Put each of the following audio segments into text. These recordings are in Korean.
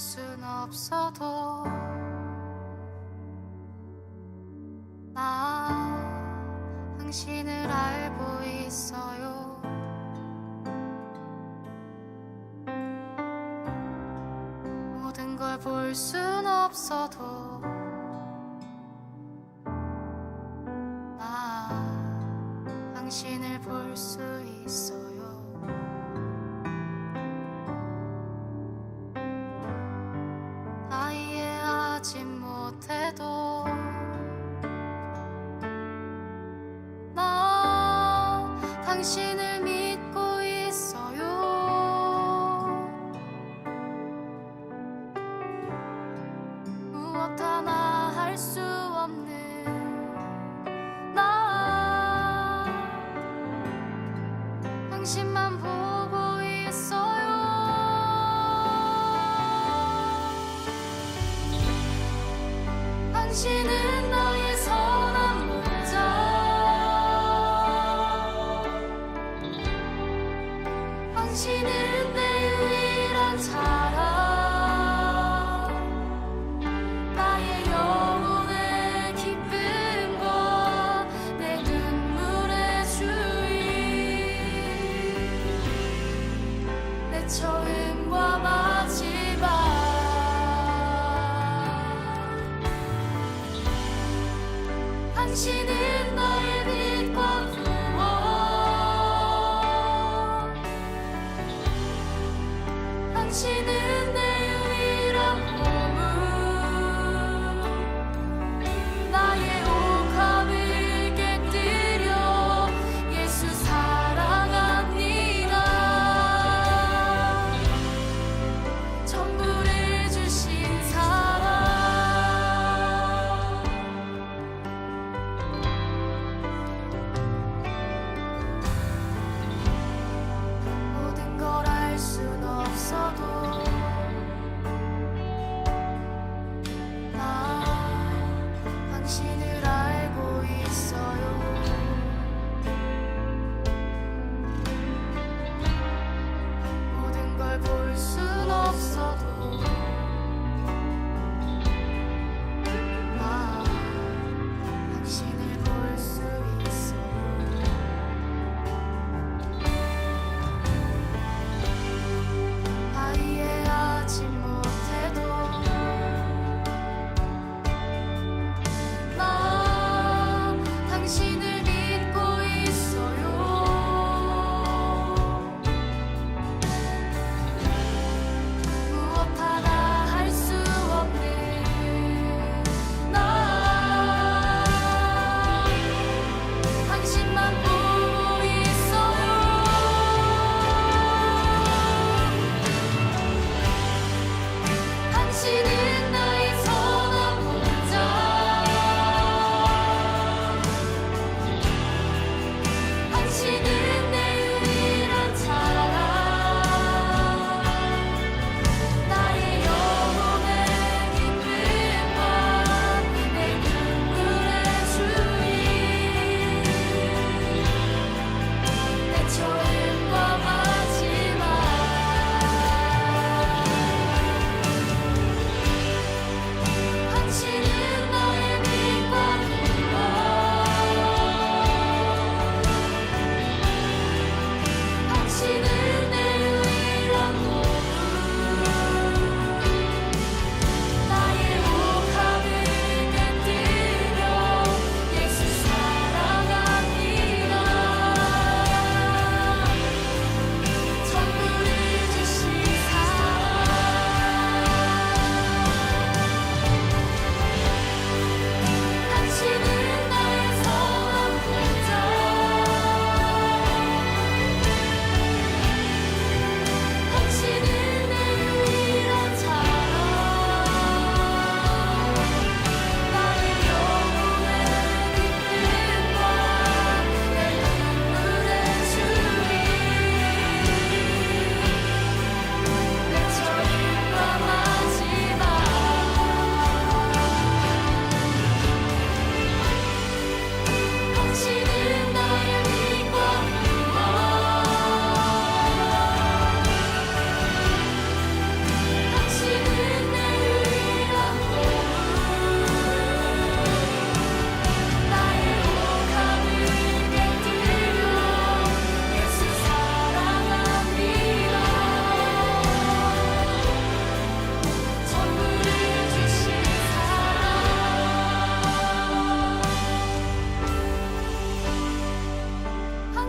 순 없어도 나 당신을 알고 있어요. 모든 걸 볼 순 없어도 나 당신을 볼 수 있어요. 다 이해하지 못해도 나 당신을 믿고 있어요. 무엇 하나 할 수 없는 나 당신만 보고 있어요. 당신은 나의 선한 목자, 당신은 내 유일한 자랑, 나의 영혼의 기쁨과 내 눈물의 주인, 내 처음과 마지막. 당신은 나의 빛과 구원, 당신은 내 유일한 보물, 나의 옥합을 깨뜨려 예수 사랑합니다. 전부를 주신 사랑,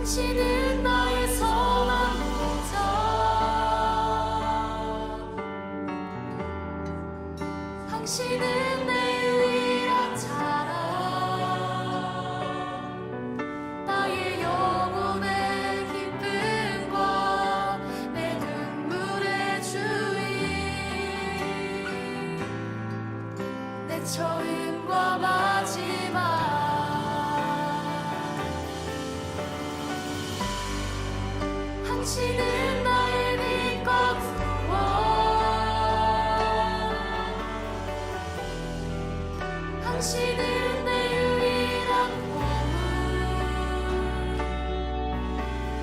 당신은 나의 선한 보좌 당신은 내 유일한 자랑 나의 영혼의 기쁨과 내 눈물의 주인 내 처음과 마지막 당신은 나의 빛과 구원 당신은 내 유일한 보물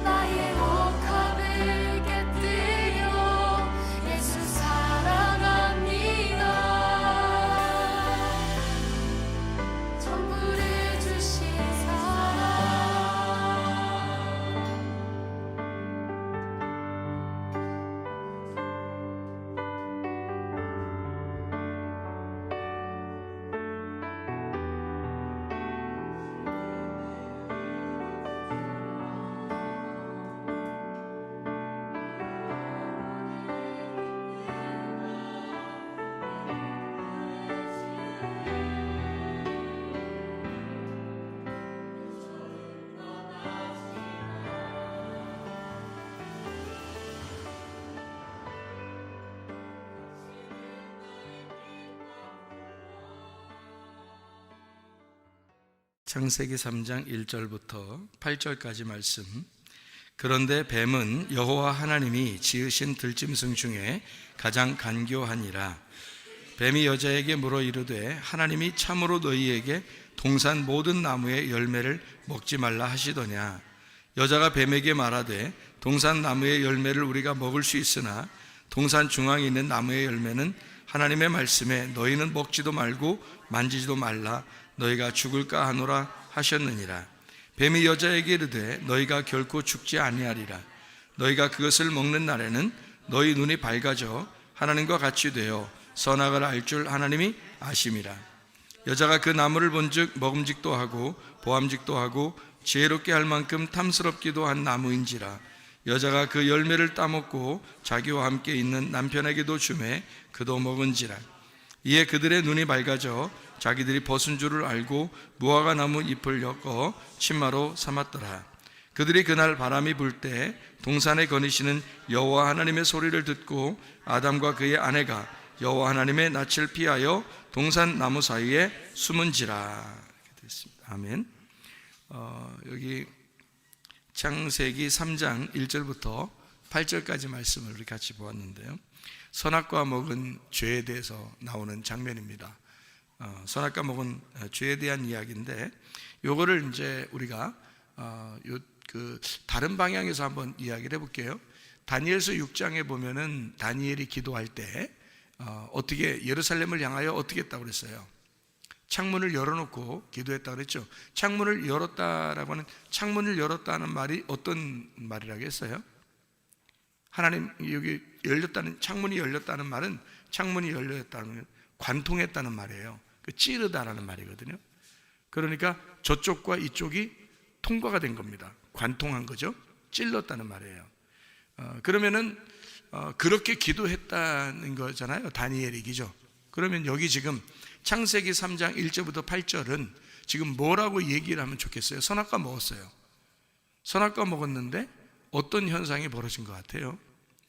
나의 옥합을 깨뜨려 예수 사랑합니다 전부를 주신 사랑 창세기 3장 1절부터 8절까지 말씀. 그런데 뱀은 여호와 하나님이 지으신 들짐승 중에 가장 간교하니라. 뱀이 여자에게 물어 이르되 하나님이 참으로 너희에게 동산 모든 나무의 열매를 먹지 말라 하시더냐. 여자가 뱀에게 말하되 동산 나무의 열매를 우리가 먹을 수 있으나 동산 중앙에 있는 나무의 열매는 하나님의 말씀에 너희는 먹지도 말고 만지지도 말라 너희가 죽을까 하노라 하셨느니라. 뱀이 여자에게 이르되 너희가 결코 죽지 아니하리라. 너희가 그것을 먹는 날에는 너희 눈이 밝아져 하나님과 같이 되어 선악을 알 줄 하나님이 아심이라. 여자가 그 나무를 본즉 먹음직도 하고 보암직도 하고 지혜롭게 할 만큼 탐스럽기도 한 나무인지라. 여자가 그 열매를 따먹고 자기와 함께 있는 남편에게도 주매 그도 먹은지라. 이에 그들의 눈이 밝아져 자기들이 벗은 줄을 알고 무화과 나무 잎을 엮어 치마로 삼았더라. 그들이 그날 바람이 불 때 동산에 거니시는 여호와 하나님의 소리를 듣고 아담과 그의 아내가 여호와 하나님의 낯을 피하여 동산 나무 사이에 숨은지라. 이렇게 됐습니다. 아멘. 여기 창세기 3장 1절부터 8절까지 말씀을 우리 같이 보았는데요. 선악과 먹은 죄에 대해서 나오는 장면입니다. 선악과 먹은 죄에 대한 이야기인데, 요거를 이제 우리가 다른 방향에서 한번 이야기를 해볼게요. 다니엘서 6장에 보면은 다니엘이 기도할 때 어떻게 예루살렘을 향하여 어떻게 했다고 그랬어요? 창문을 열어놓고 기도했다고 그랬죠. 창문을 열었다라고 하는, 창문을 열었다는 말이 어떤 말이라고 했어요? 하나님, 여기 열렸다는, 창문이 열렸다는 말은, 창문이 열렸다는 관통했다는 말이에요. 찌르다라는 말이거든요. 그러니까 저쪽과 이쪽이 통과가 된 겁니다. 관통한 거죠. 찔렀다는 말이에요. 그러면은 그렇게 기도했다는 거잖아요. 다니엘이, 그죠? 그러면 여기 지금 창세기 3장 1절부터 8절은 지금 뭐라고 얘기를 하면 좋겠어요? 선악과 먹었어요. 선악과 먹었는데 어떤 현상이 벌어진 것 같아요?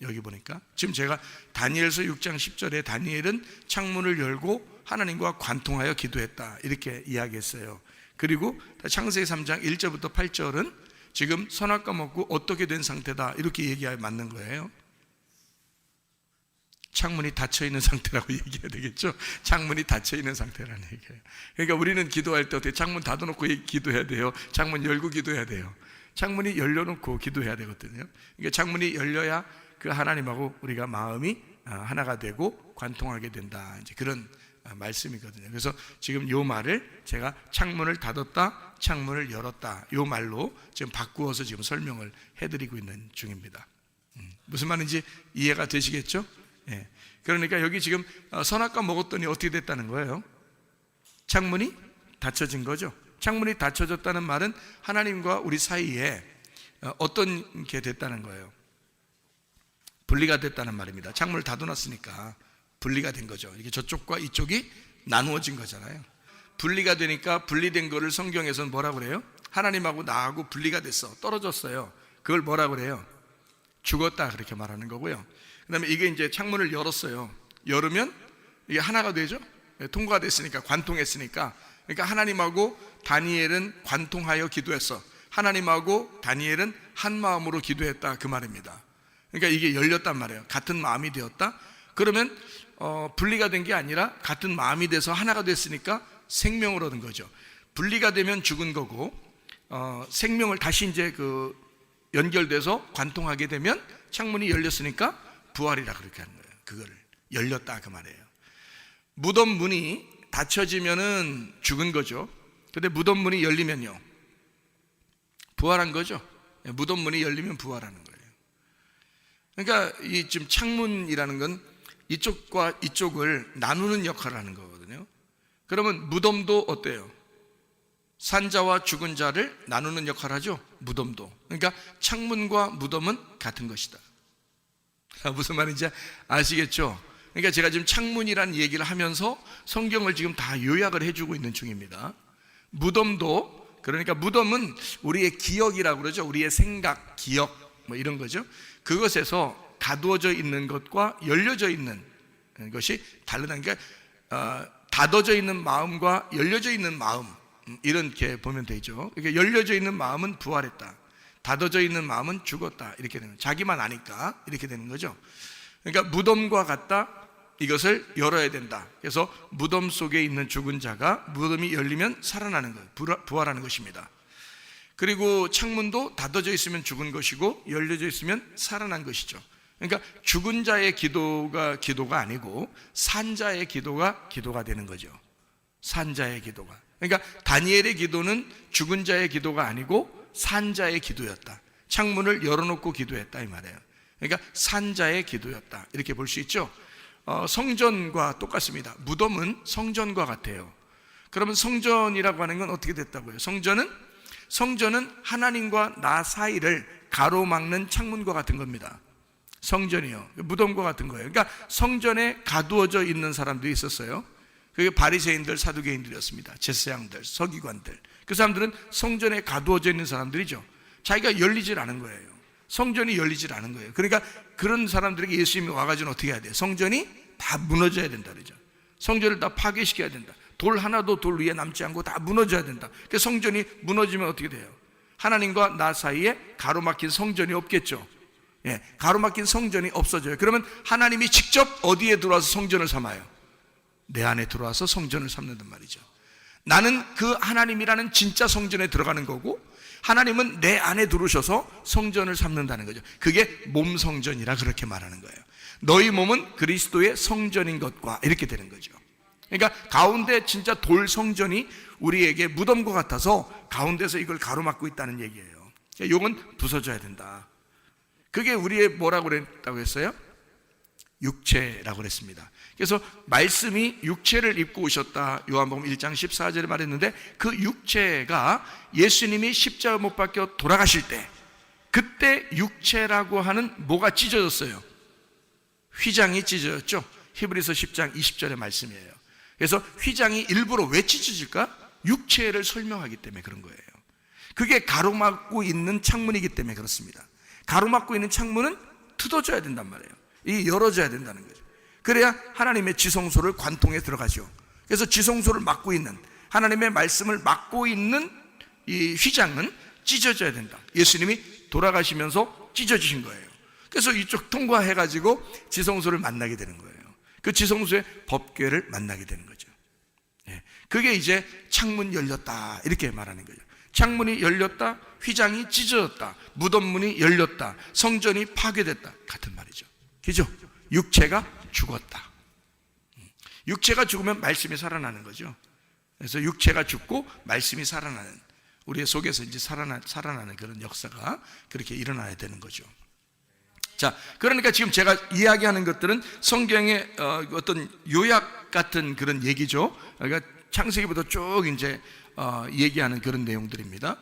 여기 보니까 지금 제가 다니엘서 6장 10절에 다니엘은 창문을 열고 하나님과 관통하여 기도했다 이렇게 이야기했어요. 그리고 창세기 3장 1절부터 8절은 지금 선악과 먹고 어떻게 된 상태다 이렇게 얘기하여 맞는 거예요. 창문이 닫혀있는 상태라고 얘기해야 되겠죠. 창문이 닫혀있는 상태라는 얘기예요. 그러니까 우리는 기도할 때 어떻게 창문 닫아놓고 기도해야 돼요? 창문 열고 기도해야 돼요. 창문이 열려놓고 기도해야 되거든요. 그러니까 창문이 열려야 그 하나님하고 우리가 마음이 하나가 되고 관통하게 된다, 이제 그런 말씀이거든요. 그래서 지금 요 말을 제가 창문을 닫았다, 창문을 열었다, 요 말로 지금 바꾸어서 지금 설명을 해드리고 있는 중입니다. 무슨 말인지 이해가 되시겠죠? 예. 그러니까 여기 지금 선악과 먹었더니 어떻게 됐다는 거예요? 창문이 닫혀진 거죠. 창문이 닫혀졌다는 말은 하나님과 우리 사이에 어떤 게 됐다는 거예요? 분리가 됐다는 말입니다. 창문을 닫아놨으니까 분리가 된 거죠. 이게 저쪽과 이쪽이 나누어진 거잖아요. 분리가 되니까 분리된 거를 성경에서는 뭐라고 그래요? 하나님하고 나하고 분리가 됐어, 떨어졌어요. 그걸 뭐라고 그래요? 죽었다, 그렇게 말하는 거고요. 그 다음에 이게 이제 창문을 열었어요. 열으면 이게 하나가 되죠. 통과가 됐으니까, 관통했으니까. 그러니까 하나님하고 다니엘은 관통하여 기도했어. 하나님하고 다니엘은 한 마음으로 기도했다, 그 말입니다. 그러니까 이게 열렸단 말이에요. 같은 마음이 되었다. 그러면 분리가 된 게 아니라 같은 마음이 돼서 하나가 됐으니까 생명을 얻은 거죠. 분리가 되면 죽은 거고, 생명을 다시 이제 연결돼서 관통하게 되면 창문이 열렸으니까 부활이라 그렇게 하는 거예요. 그거를 열렸다, 그 말이에요. 무덤 문이 닫혀지면은 죽은 거죠. 근데 무덤 문이 열리면요, 부활한 거죠. 무덤 문이 열리면 부활하는 거예요. 그러니까 이 지금 창문이라는 건 이쪽과 이쪽을 나누는 역할을 하는 거거든요. 그러면 무덤도 어때요? 산자와 죽은 자를 나누는 역할을 하죠. 무덤도. 그러니까 창문과 무덤은 같은 것이다. 무슨 말인지 아시겠죠? 그러니까 제가 지금 창문이라는 얘기를 하면서 성경을 지금 다 요약을 해주고 있는 중입니다. 무덤도, 그러니까 무덤은 우리의 기억이라고 그러죠. 우리의 생각, 기억 뭐 이런 거죠. 그것에서 가두어져 있는 것과 열려져 있는 것이 다르다니까, 닫아져 있는 마음과 열려져 있는 마음, 이렇게 보면 되죠. 그러니까 열려져 있는 마음은 부활했다, 닫아져 있는 마음은 죽었다, 이렇게 되는, 자기만 아니까 이렇게 되는 거죠. 그러니까 무덤과 같다, 이것을 열어야 된다. 그래서 무덤 속에 있는 죽은 자가 무덤이 열리면 살아나는 것, 부활하는 것입니다. 그리고 창문도 닫아져 있으면 죽은 것이고 열려져 있으면 살아난 것이죠. 그러니까 죽은 자의 기도가 아니고 산 자의 기도가 되는 거죠. 산 자의 기도가. 그러니까 다니엘의 기도는 죽은 자의 기도가 아니고 산 자의 기도였다. 창문을 열어놓고 기도했다, 이 말이에요. 그러니까 산 자의 기도였다, 이렇게 볼 수 있죠. 성전과 똑같습니다. 무덤은 성전과 같아요. 그러면 성전이라고 하는 건 어떻게 됐다고요? 성전은 하나님과 나 사이를 가로막는 창문과 같은 겁니다. 성전이요, 무덤과 같은 거예요. 그러니까 성전에 가두어져 있는 사람들이 있었어요. 그게 바리새인들, 사두개인들이었습니다. 제사장들, 서기관들. 그 사람들은 성전에 가두어져 있는 사람들이죠. 자기가 열리질 않은 거예요. 성전이 열리질 않은 거예요. 그러니까 그런 사람들에게 예수님이 와가지고 어떻게 해야 돼요? 성전이 다 무너져야 된다 그러죠. 성전을 다 파괴시켜야 된다. 돌 하나도 돌 위에 남지 않고 다 무너져야 된다. 그러니까 성전이 무너지면 어떻게 돼요? 하나님과 나 사이에 가로막힌 성전이 없겠죠. 예, 가로막힌 성전이 없어져요. 그러면 하나님이 직접 어디에 들어와서 성전을 삼아요? 내 안에 들어와서 성전을 삼는단 말이죠. 나는 그 하나님이라는 진짜 성전에 들어가는 거고, 하나님은 내 안에 들어오셔서 성전을 삼는다는 거죠. 그게 몸 성전이라 그렇게 말하는 거예요. 너희 몸은 그리스도의 성전인 것과, 이렇게 되는 거죠. 그러니까 가운데 진짜 돌 성전이 우리에게 무덤과 같아서 가운데서 이걸 가로막고 있다는 얘기예요. 이건 부서져야 된다. 그게 우리의 뭐라고 그랬다고 했어요? 육체라고 그랬습니다. 그래서 말씀이 육체를 입고 오셨다, 요한복음 1장 14절에 말했는데, 그 육체가 예수님이 십자가 못 박혀 돌아가실 때, 그때 육체라고 하는 뭐가 찢어졌어요? 휘장이 찢어졌죠. 히브리서 10장 20절의 말씀이에요. 그래서 휘장이 일부러 왜 찢어질까? 육체를 설명하기 때문에 그런 거예요. 그게 가로막고 있는 창문이기 때문에 그렇습니다. 가로막고 있는 창문은 뜯어져야 된단 말이에요. 이 열어져야 된다는 거죠. 그래야 하나님의 지성소를 관통해 들어가죠. 그래서 지성소를 막고 있는, 하나님의 말씀을 막고 있는 이 휘장은 찢어져야 된다. 예수님이 돌아가시면서 찢어지신 거예요. 그래서 이쪽 통과해가지고 지성소를 만나게 되는 거예요. 그 지성소의 법궤를 만나게 되는 거죠. 그게 이제 창문 열렸다, 이렇게 말하는 거죠. 창문이 열렸다, 휘장이 찢어졌다, 무덤문이 열렸다, 성전이 파괴됐다, 같은 말이죠. 그죠? 육체가 죽었다. 육체가 죽으면 말씀이 살아나는 거죠. 그래서 육체가 죽고 말씀이 살아나는, 우리의 속에서 이제 살아나는 그런 역사가 그렇게 일어나야 되는 거죠. 자, 그러니까 지금 제가 이야기하는 것들은 성경의 어떤 요약 같은 그런 얘기죠. 그러니까 창세기부터 쭉 이제 얘기하는 그런 내용들입니다.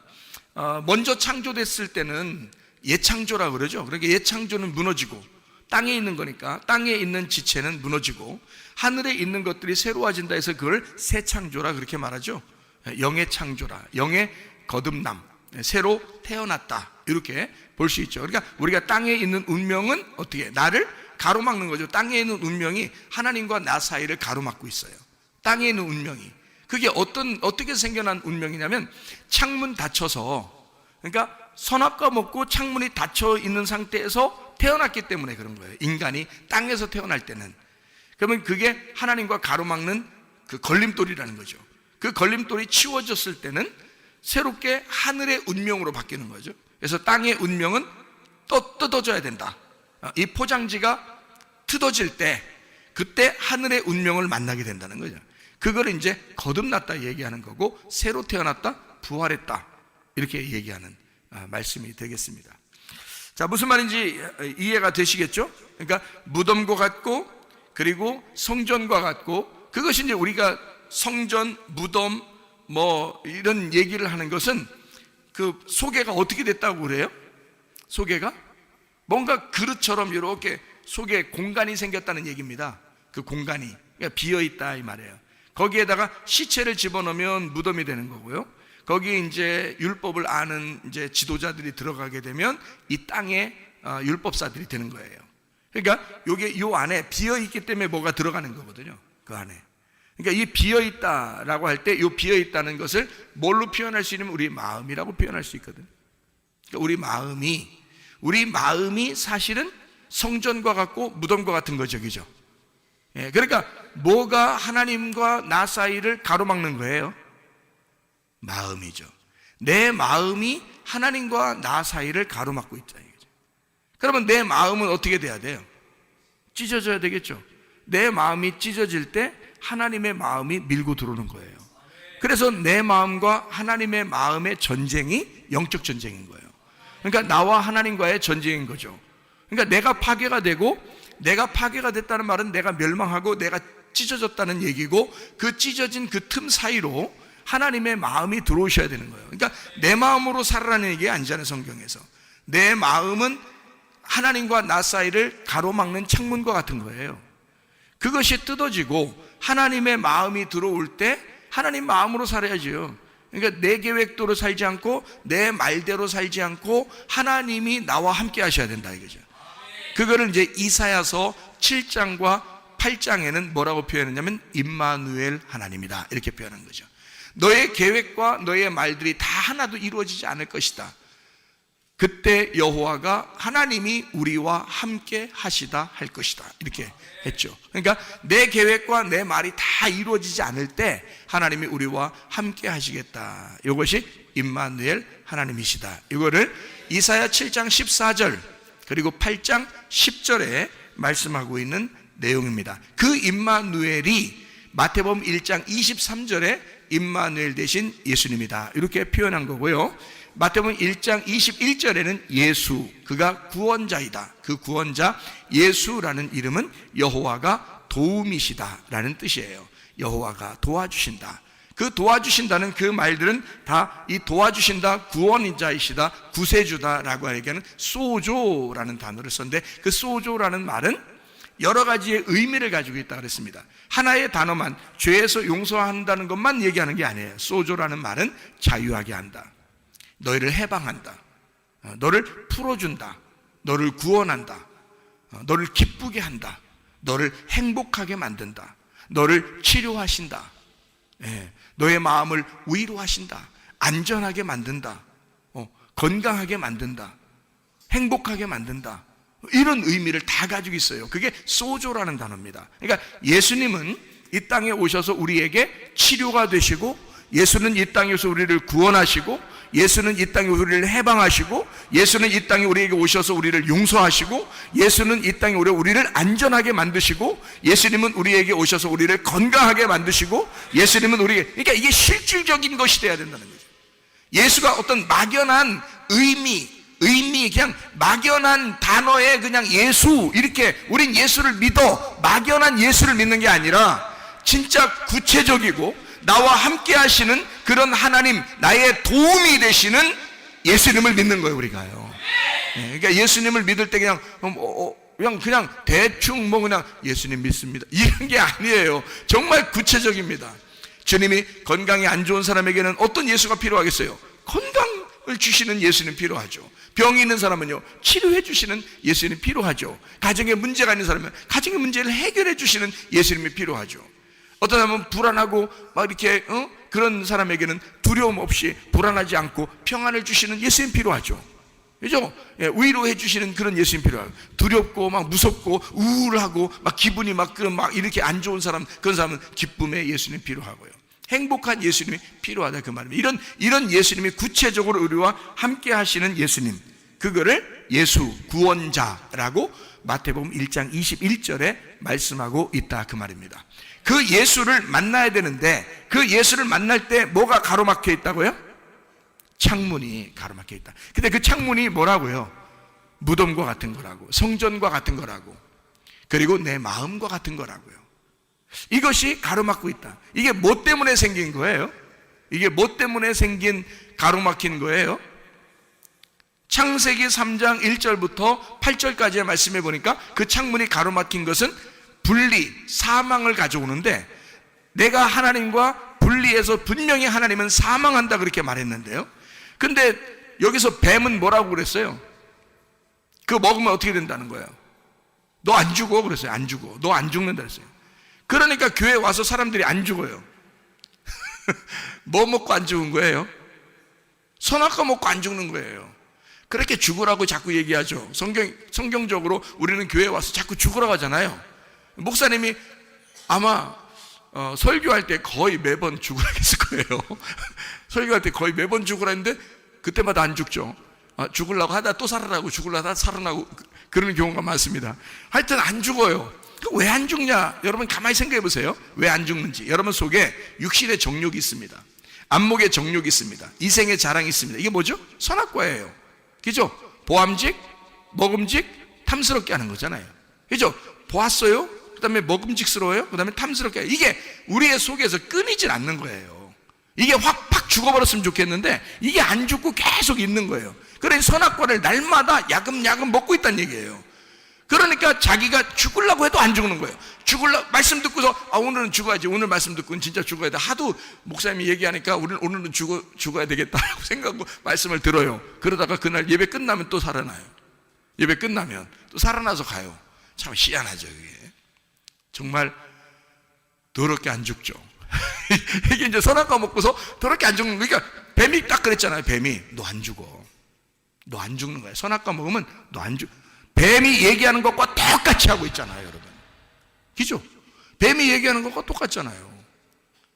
먼저 창조됐을 때는 예창조라 그러죠. 그러니까 예창조는 무너지고 땅에 있는 거니까 땅에 있는 지체는 무너지고 하늘에 있는 것들이 새로워진다 해서 그걸 새 창조라 그렇게 말하죠. 영의 창조라, 영의 거듭남, 새로 태어났다 이렇게 볼 수 있죠. 그러니까 우리가 땅에 있는 운명은 어떻게 나를 가로막는 거죠. 땅에 있는 운명이 하나님과 나 사이를 가로막고 있어요. 땅에 있는 운명이 그게 어떻게 생겨난 운명이냐면 창문 닫혀서, 그러니까 선악과 먹고 창문이 닫혀 있는 상태에서 태어났기 때문에 그런 거예요. 인간이 땅에서 태어날 때는. 그러면 그게 하나님과 가로막는 그 걸림돌이라는 거죠. 그 걸림돌이 치워졌을 때는 새롭게 하늘의 운명으로 바뀌는 거죠. 그래서 땅의 운명은 또 뜯어져야 된다. 이 포장지가 뜯어질 때 그때 하늘의 운명을 만나게 된다는 거죠. 그걸 이제 거듭났다 얘기하는 거고, 새로 태어났다, 부활했다 이렇게 얘기하는 말씀이 되겠습니다. 자, 무슨 말인지 이해가 되시겠죠? 그러니까 무덤과 같고 그리고 성전과 같고, 그것이 이제 우리가 성전, 무덤 뭐 이런 얘기를 하는 것은 그 소개가 어떻게 됐다고 그래요? 소개가 뭔가 그릇처럼 이렇게 속에 공간이 생겼다는 얘기입니다. 그 공간이 그러니까 비어있다 이 말이에요. 거기에다가 시체를 집어넣으면 무덤이 되는 거고요. 거기에 이제 율법을 아는 이제 지도자들이 들어가게 되면 이 땅에 율법사들이 되는 거예요. 그러니까 요게 요 안에 비어 있기 때문에 뭐가 들어가는 거거든요. 그 안에. 그러니까 이 비어 있다라고 할 때 요 비어 있다는 것을 뭘로 표현할 수 있냐면 우리 마음이라고 표현할 수 있거든. 그러니까 우리 마음이 사실은 성전과 같고 무덤과 같은 거죠, 그죠? 예, 그러니까 뭐가 하나님과 나 사이를 가로막는 거예요? 마음이죠. 내 마음이 하나님과 나 사이를 가로막고 있다 이거죠. 그러면 내 마음은 어떻게 돼야 돼요? 찢어져야 되겠죠. 내 마음이 찢어질 때 하나님의 마음이 밀고 들어오는 거예요. 그래서 내 마음과 하나님의 마음의 전쟁이 영적 전쟁인 거예요. 그러니까 나와 하나님과의 전쟁인 거죠. 그러니까 내가 파괴가 되고, 내가 파괴가 됐다는 말은 내가 멸망하고 내가 찢어졌다는 얘기고, 그 찢어진 그 틈 사이로 하나님의 마음이 들어오셔야 되는 거예요. 그러니까 내 마음으로 살아라는 얘기 아니잖아요, 성경에서. 내 마음은 하나님과 나 사이를 가로막는 창문과 같은 거예요. 그것이 뜯어지고 하나님의 마음이 들어올 때 하나님 마음으로 살아야지요. 그러니까 내 계획대로 살지 않고 내 말대로 살지 않고 하나님이 나와 함께 하셔야 된다 이거죠. 그거를 이제 이사야서 7장과 8장에는 뭐라고 표현했냐면 임마누엘 하나님이다 이렇게 표현한 거죠. 너의 계획과 너의 말들이 다 하나도 이루어지지 않을 것이다. 그때 여호와가 하나님이 우리와 함께 하시다 할 것이다 이렇게 했죠. 그러니까 내 계획과 내 말이 다 이루어지지 않을 때 하나님이 우리와 함께 하시겠다. 이것이 임마누엘 하나님이시다. 이거를 이사야 7장 14절 그리고 8장 10절에 말씀하고 있는 내용입니다. 그 임마누엘이 마태복음 1장 23절에 임마누엘 대신 예수님이다 이렇게 표현한 거고요. 마태복음 1장 21절에는 예수, 그가 구원자이다. 그 구원자 예수라는 이름은 여호와가 도움이시다라는 뜻이에요. 여호와가 도와주신다. 그 도와주신다는 그 말들은 다 이 도와주신다, 구원자이시다, 구세주다라고 얘기하는 소조라는 단어를 썼는데, 그 소조라는 말은 여러 가지의 의미를 가지고 있다 그랬습니다. 하나의 단어만, 죄에서 용서한다는 것만 얘기하는 게 아니에요. 소조라는 말은 자유하게 한다, 너희를 해방한다, 너를 풀어준다, 너를 구원한다, 너를 기쁘게 한다, 너를 행복하게 만든다, 너를 치료하신다, 너의 마음을 위로하신다, 안전하게 만든다, 건강하게 만든다, 행복하게 만든다, 이런 의미를 다 가지고 있어요. 그게 소조라는 단어입니다. 그러니까 예수님은 이 땅에 오셔서 우리에게 치료가 되시고, 예수는 이 땅에서 우리를 구원하시고, 예수는 이 땅에 우리를 해방하시고, 예수는 이 땅에 우리에게 오셔서 우리를 용서하시고, 예수는 이 땅에 우리를 안전하게 만드시고, 예수님은 우리에게 오셔서 우리를 건강하게 만드시고, 예수님은 우리에게, 그러니까 이게 실질적인 것이 돼야 된다는 거죠. 예수가 어떤 막연한 의미 그냥 막연한 단어에 그냥 예수 이렇게 우린 예수를 믿어 막연한 예수를 믿는 게 아니라 진짜 구체적이고 나와 함께 하시는 그런 하나님, 나의 도움이 되시는 예수님을 믿는 거예요, 우리가요. 그러니까 예수님을 믿을 때 그냥 대충 그냥 예수님 믿습니다, 이런 게 아니에요. 정말 구체적입니다. 주님이 건강이 안 좋은 사람에게는 어떤 예수가 필요하겠어요? 건강을 주시는 예수님 필요하죠. 병이 있는 사람은요, 치료해 주시는 예수님이 필요하죠. 가정에 문제가 있는 사람은 가정의 문제를 해결해 주시는 예수님이 필요하죠. 어떤 사람은 불안하고 막 이렇게 그런 사람에게는 두려움 없이 불안하지 않고 평안을 주시는 예수님 필요하죠. 그죠? 위로해 주시는 그런 예수님 필요하고, 두렵고 막 무섭고 우울하고 막 기분이 막 이렇게 안 좋은 사람, 그런 사람은 기쁨의 예수님 필요하고요. 행복한 예수님이 필요하다, 그 말입니다. 이런 예수님이 구체적으로 우리와 함께 하시는 예수님, 그거를 예수 구원자라고 마태복음 1장 21절에 말씀하고 있다, 그 말입니다. 그 예수를 만나야 되는데 그 예수를 만날 때 뭐가 가로막혀 있다고요? 창문이 가로막혀 있다. 근데 그 창문이 뭐라고요? 무덤과 같은 거라고, 성전과 같은 거라고, 그리고 내 마음과 같은 거라고요. 이것이 가로막고 있다. 이게 뭐 때문에 생긴 거예요? 이게 뭐 때문에 생긴 가로막힌 거예요? 창세기 3장 1절부터 8절까지의 말씀해 보니까 그 창문이 가로막힌 것은 분리, 사망을 가져오는데, 내가 하나님과 분리해서 분명히 하나님은 사망한다 그렇게 말했는데요, 근데 여기서 뱀은 뭐라고 그랬어요? 그거 먹으면 어떻게 된다는 거예요? 너 안 죽어 그랬어요. 안 죽어. 너 안 죽는다 그랬어요. 그러니까 교회 와서 사람들이 안 죽어요. 뭐 먹고 안 죽은 거예요? 선악과 먹고 안 죽는 거예요. 그렇게 죽으라고 자꾸 얘기하죠. 성경적으로 우리는 교회에 와서 자꾸 죽으라고 하잖아요. 목사님이 아마 설교할 때 거의 매번 죽으라고 했을 거예요. 설교할 때 거의 매번 죽으라 했는데 그때마다 안 죽죠. 죽으려고 하다 또 살아나고, 죽으려고 하다 살아나고, 그런 경우가 많습니다. 하여튼 안 죽어요. 왜 안 죽냐? 여러분 가만히 생각해 보세요. 왜 안 죽는지. 여러분 속에 육신의 정욕이 있습니다. 안목의 정욕이 있습니다. 이생의 자랑이 있습니다. 이게 뭐죠? 선악과예요. 그죠? 보암직, 먹음직, 탐스럽게 하는 거잖아요. 그죠? 보았어요? 그 다음에 먹음직스러워요? 그 다음에 탐스럽게 해요. 이게 우리의 속에서 끊이질 않는 거예요. 이게 확 죽어버렸으면 좋겠는데 이게 안 죽고 계속 있는 거예요. 그래서 선악과를 날마다 야금야금 먹고 있다는 얘기예요. 그러니까 자기가 죽으려고 해도 안 죽는 거예요. 말씀 듣고서 오늘은 죽어야지, 오늘 말씀 듣고는 진짜 죽어야 돼, 하도 목사님이 얘기하니까 오늘은 죽어야 되겠다라고 생각하고 말씀을 들어요. 그러다가 그날 예배 끝나면 또 살아나요. 예배 끝나면 또 살아나서 가요. 참 희한하죠. 그게 정말 더럽게 안 죽죠. 이게 이제 선악과 먹고서 더럽게 안 죽는 거니까, 뱀이 딱 그랬잖아요. 뱀이 너 안 죽어, 너 안 죽는 거야. 선악과 먹으면 너 안 죽. 뱀이 얘기하는 것과 똑같이 하고 있잖아요, 여러분. 그죠? 뱀이 얘기하는 것과 똑같잖아요.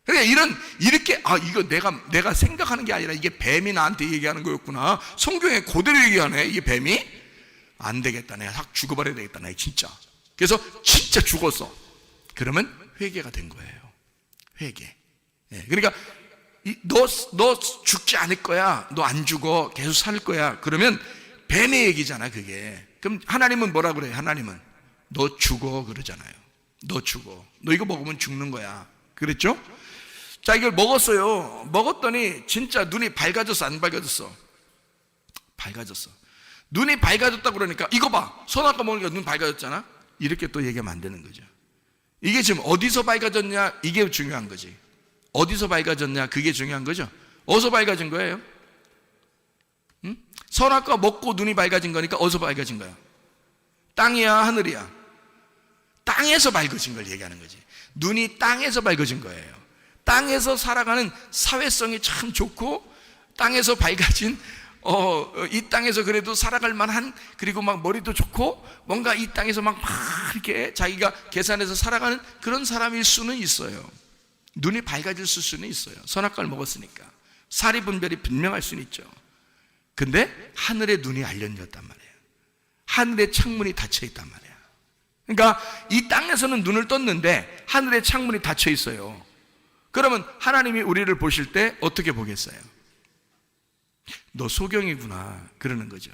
그러니까 이렇게 이거 내가 생각하는 게 아니라 이게 뱀이 나한테 얘기하는 거였구나. 성경에 그대로 얘기하네. 이게 뱀이 안 되겠다, 내가 확 죽어버려야 되겠다, 나 진짜. 그래서 진짜 죽었어. 그러면 회개가 된 거예요. 회개. 그러니까 너 죽지 않을 거야, 너 안 죽어, 계속 살 거야. 그러면 뱀의 얘기잖아, 그게. 그럼 하나님은 뭐라 그래요? 하나님은 너 죽어 그러잖아요. 너 죽어, 너 이거 먹으면 죽는 거야, 그랬죠? 자, 이걸 먹었어요. 먹었더니 진짜 눈이 밝아졌어, 안 밝아졌어? 밝아졌어. 눈이 밝아졌다 그러니까 이거 봐, 선악과 먹으니까 눈 밝아졌잖아. 이렇게 또 얘기하면 안 되는 거죠. 이게 지금 어디서 밝아졌냐, 이게 중요한 거지. 어디서 밝아졌냐, 그게 중요한 거죠. 어디서 밝아진 거예요? 선악과 먹고 눈이 밝아진 거니까 어디서 밝아진 거야? 땅이야, 하늘이야? 땅에서 밝아진 걸 얘기하는 거지. 눈이 땅에서 밝아진 거예요. 땅에서 살아가는 사회성이 참 좋고, 땅에서 밝아진 이 땅에서 그래도 살아갈 만한, 그리고 막 머리도 좋고 뭔가 이 땅에서 막 이렇게 자기가 계산해서 살아가는 그런 사람일 수는 있어요. 눈이 밝아질 수는 있어요. 선악과를 먹었으니까 사리 분별이 분명할 수는 있죠. 근데 하늘의 눈이 알려졌단 말이에요. 하늘의 창문이 닫혀 있단 말이에요. 그러니까 이 땅에서는 눈을 떴는데 하늘의 창문이 닫혀 있어요. 그러면 하나님이 우리를 보실 때 어떻게 보겠어요? 너 소경이구나, 그러는 거죠.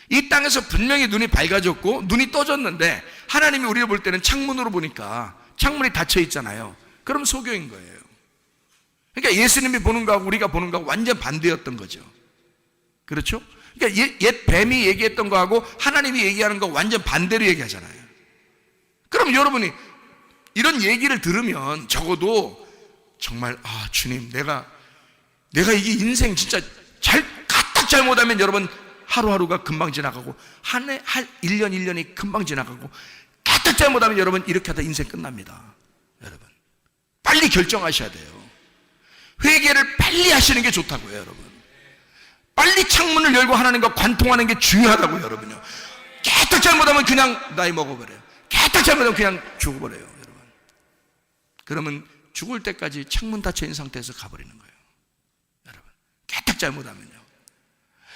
이 땅에서 분명히 눈이 밝아졌고 눈이 떠졌는데 하나님이 우리를 볼 때는 창문으로 보니까 창문이 닫혀 있잖아요. 그럼 소경인 거예요. 그러니까 예수님이 보는 거하고 우리가 보는 거하고 완전 반대였던 거죠. 그렇죠? 그러니까 옛 뱀이 얘기했던 거하고 하나님이 얘기하는 거 완전 반대로 얘기하잖아요. 그럼 여러분이 이런 얘기를 들으면 적어도 정말 주님, 내가 이게 인생 진짜 가딱 잘못하면 여러분 하루하루가 금방 지나가고 한 1년 1년이 금방 지나가고 가딱 잘못하면 여러분 이렇게 하다 인생 끝납니다. 여러분 빨리 결정하셔야 돼요. 회개를 빨리 하시는 게 좋다고요. 여러분 빨리 창문을 열고 하나님과 관통하는 게 중요하다고요. 여러분요, 깨딱 잘못하면 그냥 나이 먹어버려요. 깨딱 잘못하면 그냥 죽어버려요. 여러분 그러면 죽을 때까지 창문 닫혀있는 상태에서 가버리는 거예요. 여러분 깨딱 잘못하면요.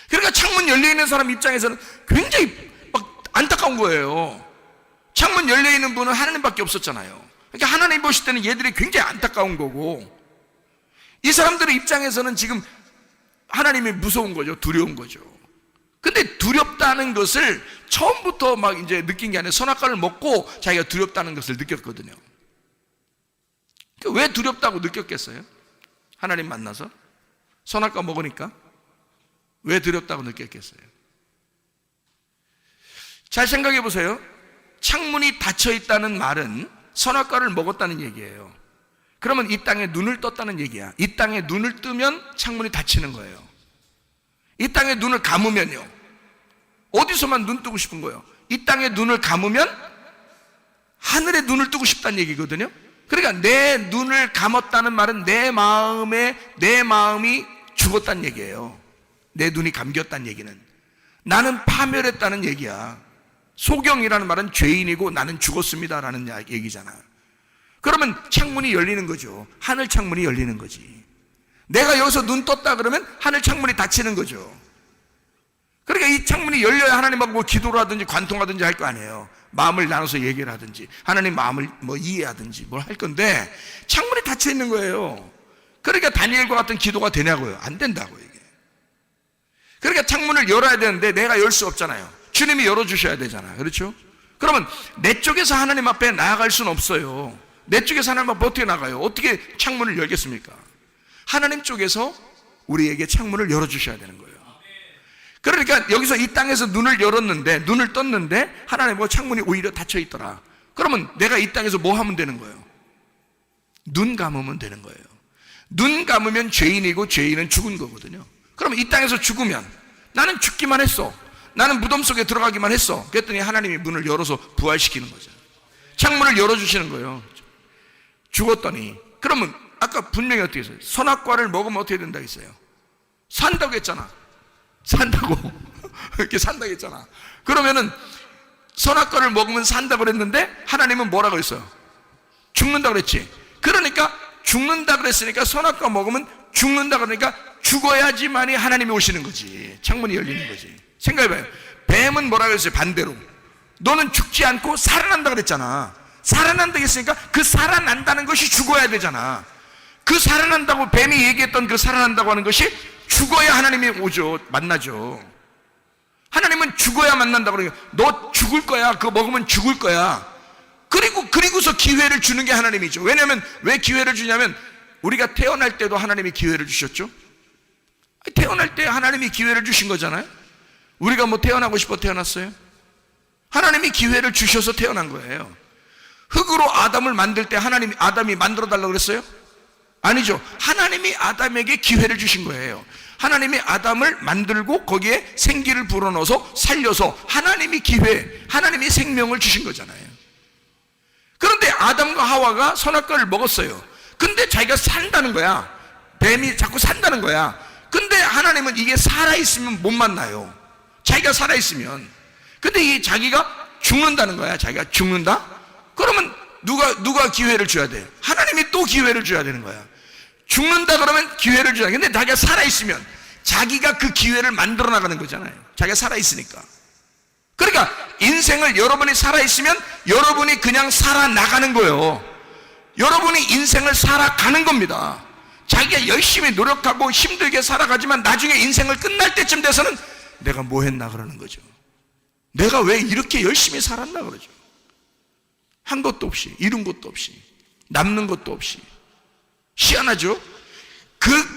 그러니까 창문 열려있는 사람 입장에서는 굉장히 막 안타까운 거예요. 창문 열려있는 분은 하나님밖에 없었잖아요. 그러니까 하나님 보실 때는 얘들이 굉장히 안타까운 거고, 이 사람들의 입장에서는 지금 하나님이 무서운 거죠. 두려운 거죠. 근데 두렵다는 것을 처음부터 막 이제 느낀 게 아니라 선악과를 먹고 자기가 두렵다는 것을 느꼈거든요. 왜 두렵다고 느꼈겠어요? 하나님 만나서 선악과 먹으니까 왜 두렵다고 느꼈겠어요? 잘 생각해 보세요. 창문이 닫혀 있다는 말은 선악과를 먹었다는 얘기예요. 그러면 이 땅에 눈을 떴다는 얘기야. 이 땅에 눈을 뜨면 창문이 닫히는 거예요. 이 땅에 눈을 감으면요, 어디서만 눈 뜨고 싶은 거예요? 이 땅에 눈을 감으면 하늘에 눈을 뜨고 싶다는 얘기거든요. 그러니까 내 눈을 감았다는 말은 내 마음이 죽었다는 얘기예요. 내 눈이 감겼다는 얘기는 나는 파멸했다는 얘기야. 소경이라는 말은 죄인이고 나는 죽었습니다라는 얘기잖아. 그러면 창문이 열리는 거죠. 하늘 창문이 열리는 거지. 내가 여기서 눈 떴다 그러면 하늘 창문이 닫히는 거죠. 그러니까 이 창문이 열려야 하나님하고 뭐 기도를 하든지 관통하든지 할 거 아니에요. 마음을 나눠서 얘기를 하든지 하나님 마음을 뭐 이해하든지 뭘 할 건데 창문이 닫혀 있는 거예요. 그러니까 다니엘과 같은 기도가 되냐고요? 안 된다고 이게. 그러니까 창문을 열어야 되는데 내가 열 수 없잖아요. 주님이 열어주셔야 되잖아요. 그렇죠? 그러면 내 쪽에서 하나님 앞에 나아갈 수는 없어요. 내 쪽에서 하나님 앞에 어떻게 나가요? 어떻게 창문을 열겠습니까? 하나님 쪽에서 우리에게 창문을 열어주셔야 되는 거예요. 그러니까 여기서 이 땅에서 눈을 열었는데, 눈을 떴는데 하나님과 창문이 오히려 닫혀 있더라. 그러면 내가 이 땅에서 뭐 하면 되는 거예요? 눈 감으면 되는 거예요. 눈 감으면 죄인이고 죄인은 죽은 거거든요. 그러면 이 땅에서 죽으면 나는 죽기만 했어. 나는 무덤 속에 들어가기만 했어. 그랬더니 하나님이 문을 열어서 부활시키는 거죠. 창문을 열어주시는 거예요. 죽었더니 그러면 아까 분명히 어떻게 했어요? 선악과를 먹으면 어떻게 된다고 했어요? 산다고 했잖아. 산다고 이렇게 산다고 했잖아. 그러면은 선악과를 먹으면 산다고 그랬는데 하나님은 뭐라고 했어요? 죽는다고 그랬지. 그러니까 죽는다고 그랬으니까 선악과 먹으면 죽는다고 그러니까 죽어야지만이 하나님이 오시는 거지. 창문이 열리는 거지. 생각해봐요. 뱀은 뭐라고 했어요? 반대로 너는 죽지 않고 살아난다고 그랬잖아. 살아난다고 했으니까 그 살아난다는 것이 죽어야 되잖아. 그 살아난다고 뱀이 얘기했던 그 살아난다고 하는 것이 죽어야 하나님이 오죠. 만나죠. 하나님은 죽어야 만난다고 그러니까 너 죽을 거야. 그거 먹으면 죽을 거야. 그리고서 기회를 주는 게 하나님이죠. 왜냐하면 왜 기회를 주냐면 우리가 태어날 때도 하나님이 기회를 주셨죠. 태어날 때 하나님이 기회를 주신 거잖아요. 우리가 뭐 태어나고 싶어 태어났어요? 하나님이 기회를 주셔서 태어난 거예요. 흙으로 아담을 만들 때 하나님이 아담이 만들어 달라고 그랬어요? 아니죠. 하나님이 아담에게 기회를 주신 거예요. 하나님이 아담을 만들고 거기에 생기를 불어넣어서 살려서 하나님이 하나님이 생명을 주신 거잖아요. 그런데 아담과 하와가 선악과를 먹었어요. 근데 자기가 산다는 거야. 뱀이 자꾸 산다는 거야. 근데 하나님은 이게 살아있으면 못 만나요. 자기가 살아있으면. 근데 이 자기가 죽는다는 거야. 자기가 죽는다? 그러면 누가 기회를 줘야 돼? 하나님이 또 기회를 줘야 되는 거야. 죽는다 그러면 기회를 줘야 돼. 근데 자기가 살아있으면 자기가 그 기회를 만들어 나가는 거잖아요. 자기가 살아있으니까. 그러니까 인생을 여러분이 살아있으면 여러분이 그냥 살아나가는 거예요. 여러분이 인생을 살아가는 겁니다. 자기가 열심히 노력하고 힘들게 살아가지만 나중에 인생을 끝날 때쯤 돼서는 내가 뭐 했나 그러는 거죠. 내가 왜 이렇게 열심히 살았나 그러죠. 한 것도 없이, 이룬 것도 없이, 남는 것도 없이. 희한하죠?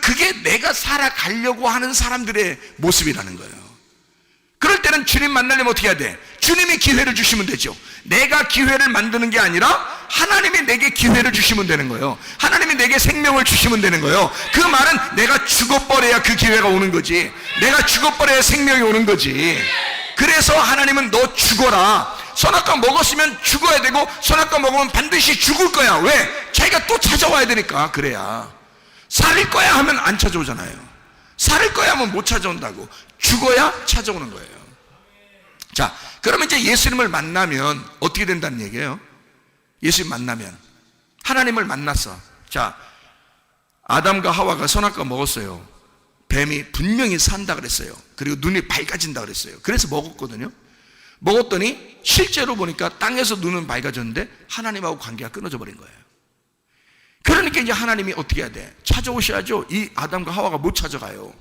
그게 내가 살아가려고 하는 사람들의 모습이라는 거예요. 그럴 때는 주님 만나려면 어떻게 해야 돼? 주님이 기회를 주시면 되죠. 내가 기회를 만드는 게 아니라 하나님이 내게 기회를 주시면 되는 거예요. 하나님이 내게 생명을 주시면 되는 거예요. 그 말은 내가 죽어버려야 그 기회가 오는 거지. 내가 죽어버려야 생명이 오는 거지. 그래서 하나님은 너 죽어라. 선악과 먹었으면 죽어야 되고, 선악과 먹으면 반드시 죽을 거야. 왜? 자기가 또 찾아와야 되니까. 그래야. 살릴 거야 하면 안 찾아오잖아요. 살릴 거야 하면 못 찾아온다고. 죽어야 찾아오는 거예요. 자, 그러면 이제 예수님을 만나면 어떻게 된다는 얘기예요? 예수님 만나면, 하나님을 만났어. 자, 아담과 하와가 선악과 먹었어요. 뱀이 분명히 산다 그랬어요. 그리고 눈이 밝아진다 그랬어요. 그래서 먹었거든요. 먹었더니 실제로 보니까 땅에서 눈은 밝아졌는데 하나님하고 관계가 끊어져 버린 거예요. 그러니까 이제 하나님이 어떻게 해야 돼? 찾아오셔야죠. 이 아담과 하와가 못 찾아가요.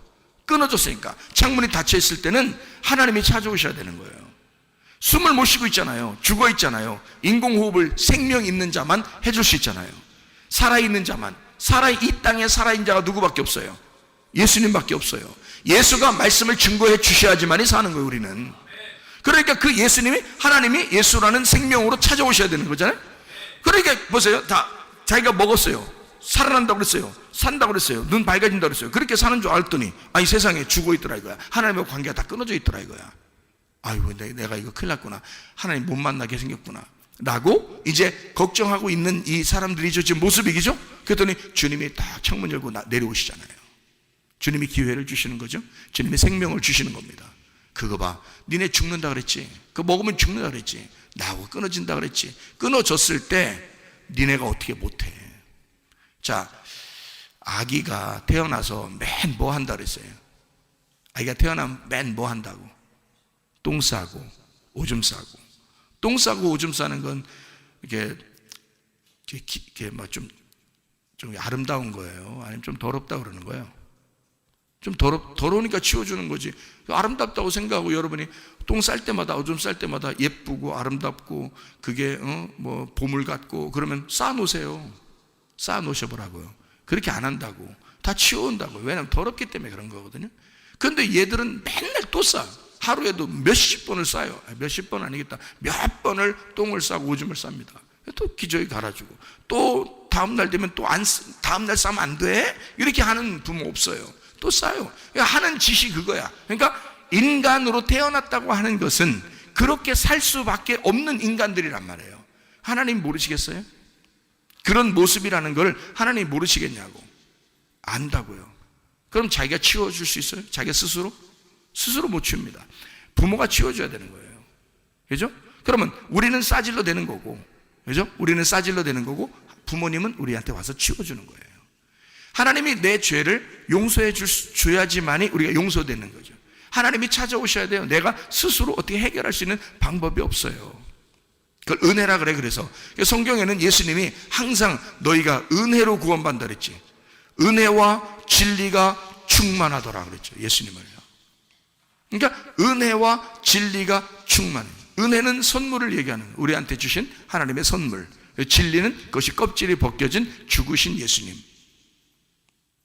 끊어졌으니까. 창문이 닫혀 있을 때는 하나님이 찾아오셔야 되는 거예요. 숨을 못 쉬고 있잖아요. 죽어 있잖아요. 인공호흡을 생명 있는 자만 해줄 수 있잖아요. 살아있는 자만. 이 땅에 살아있는 자가 누구밖에 없어요? 예수님밖에 없어요. 예수가 말씀을 증거해 주셔야지만이 사는 거예요, 우리는. 그러니까 그 예수님이, 하나님이 예수라는 생명으로 찾아오셔야 되는 거잖아요. 그러니까 보세요. 다 자기가 먹었어요. 살아난다고 그랬어요. 산다고 그랬어요. 눈 밝아진다고 그랬어요. 그렇게 사는 줄 알았더니 아니 세상에 죽어 있더라 이거야. 하나님과 관계가 다 끊어져 있더라 이거야. 아이고 내가 이거 큰일 났구나. 하나님 못 만나게 생겼구나 라고 이제 걱정하고 있는 이 사람들이죠. 지금 모습이죠. 그랬더니 주님이 딱 창문 열고 내려오시잖아요. 주님이 기회를 주시는 거죠. 주님이 생명을 주시는 겁니다. 그거 봐, 니네 죽는다 그랬지. 그거 먹으면 죽는다 그랬지. 나하고 끊어진다 그랬지. 끊어졌을 때 니네가 어떻게 못해. 자, 아기가 태어나서 맨 뭐 한다 그랬어요? 아기가 태어나면 맨 뭐 한다고? 똥 싸고 오줌 싸고. 똥 싸고 오줌 싸는 건 이게 막 좀 아름다운 거예요? 아니면 좀 더럽다 그러는 거예요? 좀 더러우니까 치워주는 거지. 아름답다고 생각하고 여러분이 똥 쌀 때마다 오줌 쌀 때마다 예쁘고 아름답고 그게 뭐 보물 같고 그러면 쌓아놓으세요. 쌓아놓으셔보라고요. 그렇게 안 한다고. 다 치워온다고. 왜냐하면 더럽기 때문에 그런 거거든요. 그런데 얘들은 맨날 또 싸. 하루에도 몇십 번을 싸요. 몇십 번 아니겠다. 몇 번을 똥을 싸고 오줌을 쌉니다. 또 기저귀 갈아주고 또 다음날 되면 또 다음날 싸면 안 돼? 이렇게 하는 부모 없어요. 또 싸요. 그러니까 하는 짓이 그거야. 그러니까 인간으로 태어났다고 하는 것은 그렇게 살 수밖에 없는 인간들이란 말이에요. 하나님 모르시겠어요? 그런 모습이라는 걸 하나님 모르시겠냐고. 안다고요. 그럼 자기가 치워줄 수 있어요? 자기가 스스로? 스스로 못 치웁니다. 부모가 치워줘야 되는 거예요. 그죠? 그러면 우리는 싸질러 되는 거고, 그죠? 우리는 싸질러 되는 거고, 부모님은 우리한테 와서 치워주는 거예요. 하나님이 내 죄를 용서해 줘야지만이 우리가 용서되는 거죠. 하나님이 찾아오셔야 돼요. 내가 스스로 어떻게 해결할 수 있는 방법이 없어요. 그걸 은혜라 그래. 그래서 성경에는 예수님이 항상 너희가 은혜로 구원받는다 그랬지. 은혜와 진리가 충만하더라 그랬죠. 예수님을요. 그러니까 은혜와 진리가 충만해. 은혜는 선물을 얘기하는 거예요. 우리한테 주신 하나님의 선물. 진리는 그것이 껍질이 벗겨진 죽으신 예수님.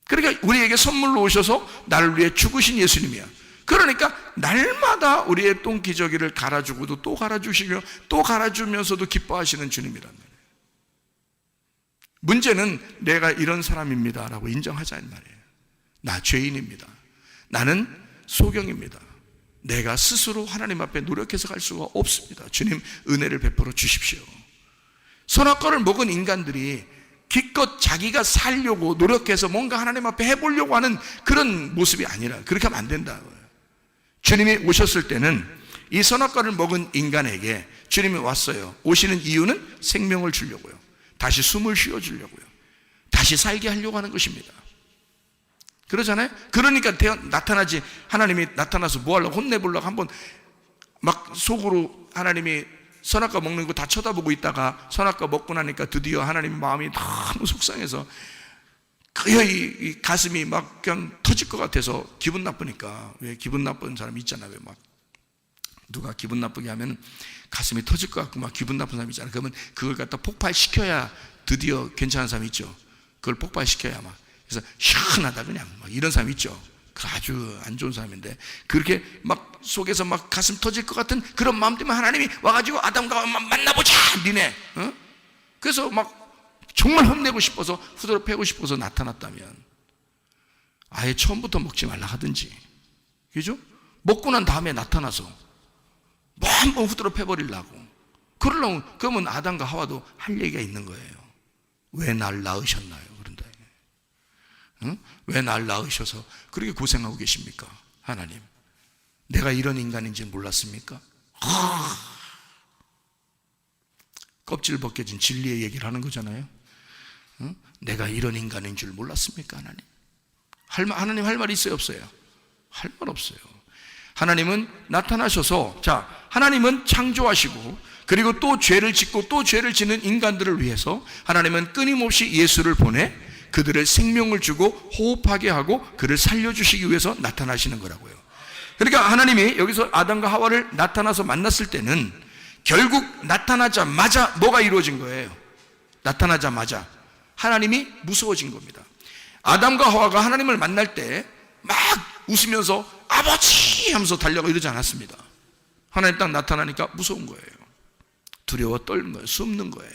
그러니까 우리에게 선물로 오셔서 나를 위해 죽으신 예수님이야. 그러니까 날마다 우리의 똥기저귀를 갈아주고도 또 갈아주시며 또 갈아주면서도 기뻐하시는 주님이란 말이에요. 문제는 내가 이런 사람입니다 라고 인정하자는 말이에요. 나 죄인입니다. 나는 소경입니다. 내가 스스로 하나님 앞에 노력해서 갈 수가 없습니다. 주님 은혜를 베풀어 주십시오. 선악과를 먹은 인간들이 기껏 자기가 살려고 노력해서 뭔가 하나님 앞에 해보려고 하는 그런 모습이 아니라 그렇게 하면 안 된다고요. 주님이 오셨을 때는 이 선악과를 먹은 인간에게 주님이 왔어요. 오시는 이유는 생명을 주려고요. 다시 숨을 쉬어주려고요. 다시 살게 하려고 하는 것입니다. 그러잖아요. 그러니까 나타나지. 하나님이 나타나서 뭐 하려고 혼내보려고 한번 막 속으로 하나님이 선악과 먹는 거 다 쳐다보고 있다가 선악과 먹고 나니까 드디어 하나님 마음이 너무 속상해서 이 가슴이 막 그냥 터질 것 같아서 기분 나쁘니까. 왜 기분 나쁜 사람 있잖아요. 왜 막 누가 기분 나쁘게 하면 가슴이 터질 것 같고 막 기분 나쁜 사람 있잖아요. 그러면 그걸 갖다 폭발시켜야 드디어 괜찮은 사람이 있죠. 그걸 폭발시켜야 막 그래서 시원하다 그냥 막 이런 사람 있죠. 그 아주 안 좋은 사람인데 그렇게 막 속에서 막 가슴 터질 것 같은 그런 마음 때문에 하나님이 와가지고 아담과 만나보자 니네. 그래서 막 정말 혼내고 싶어서 후드로 패고 싶어서 나타났다면 아예 처음부터 먹지 말라 하든지, 그죠? 먹고 난 다음에 나타나서 뭐 한번 후드로 패버리려고 그러려면, 그러면 아담과 하와도 할 얘기가 있는 거예요. 왜 날 낳으셨나요? 그런다. 응? 왜 날 낳으셔서 그렇게 고생하고 계십니까? 하나님, 내가 이런 인간인지 몰랐습니까? 껍질 벗겨진 진리의 얘기를 하는 거잖아요. 응? 내가 이런 인간인 줄 몰랐습니까? 하나님 할 말이 있어요, 없어요? 할 말 없어요. 하나님은 나타나셔서, 자, 하나님은 창조하시고 그리고 또 죄를 짓고 또 죄를 짓는 인간들을 위해서 하나님은 끊임없이 예수를 보내 그들의 생명을 주고 호흡하게 하고 그를 살려주시기 위해서 나타나시는 거라고요. 그러니까 하나님이 여기서 아담과 하와를 나타나서 만났을 때는 결국 나타나자마자 뭐가 이루어진 거예요? 나타나자마자 하나님이 무서워진 겁니다. 아담과 하와가 하나님을 만날 때 막 웃으면서 아버지 하면서 달려가 이러지 않았습니다. 하나님 딱 나타나니까 무서운 거예요. 두려워 떨는 거예요. 숨는 거예요.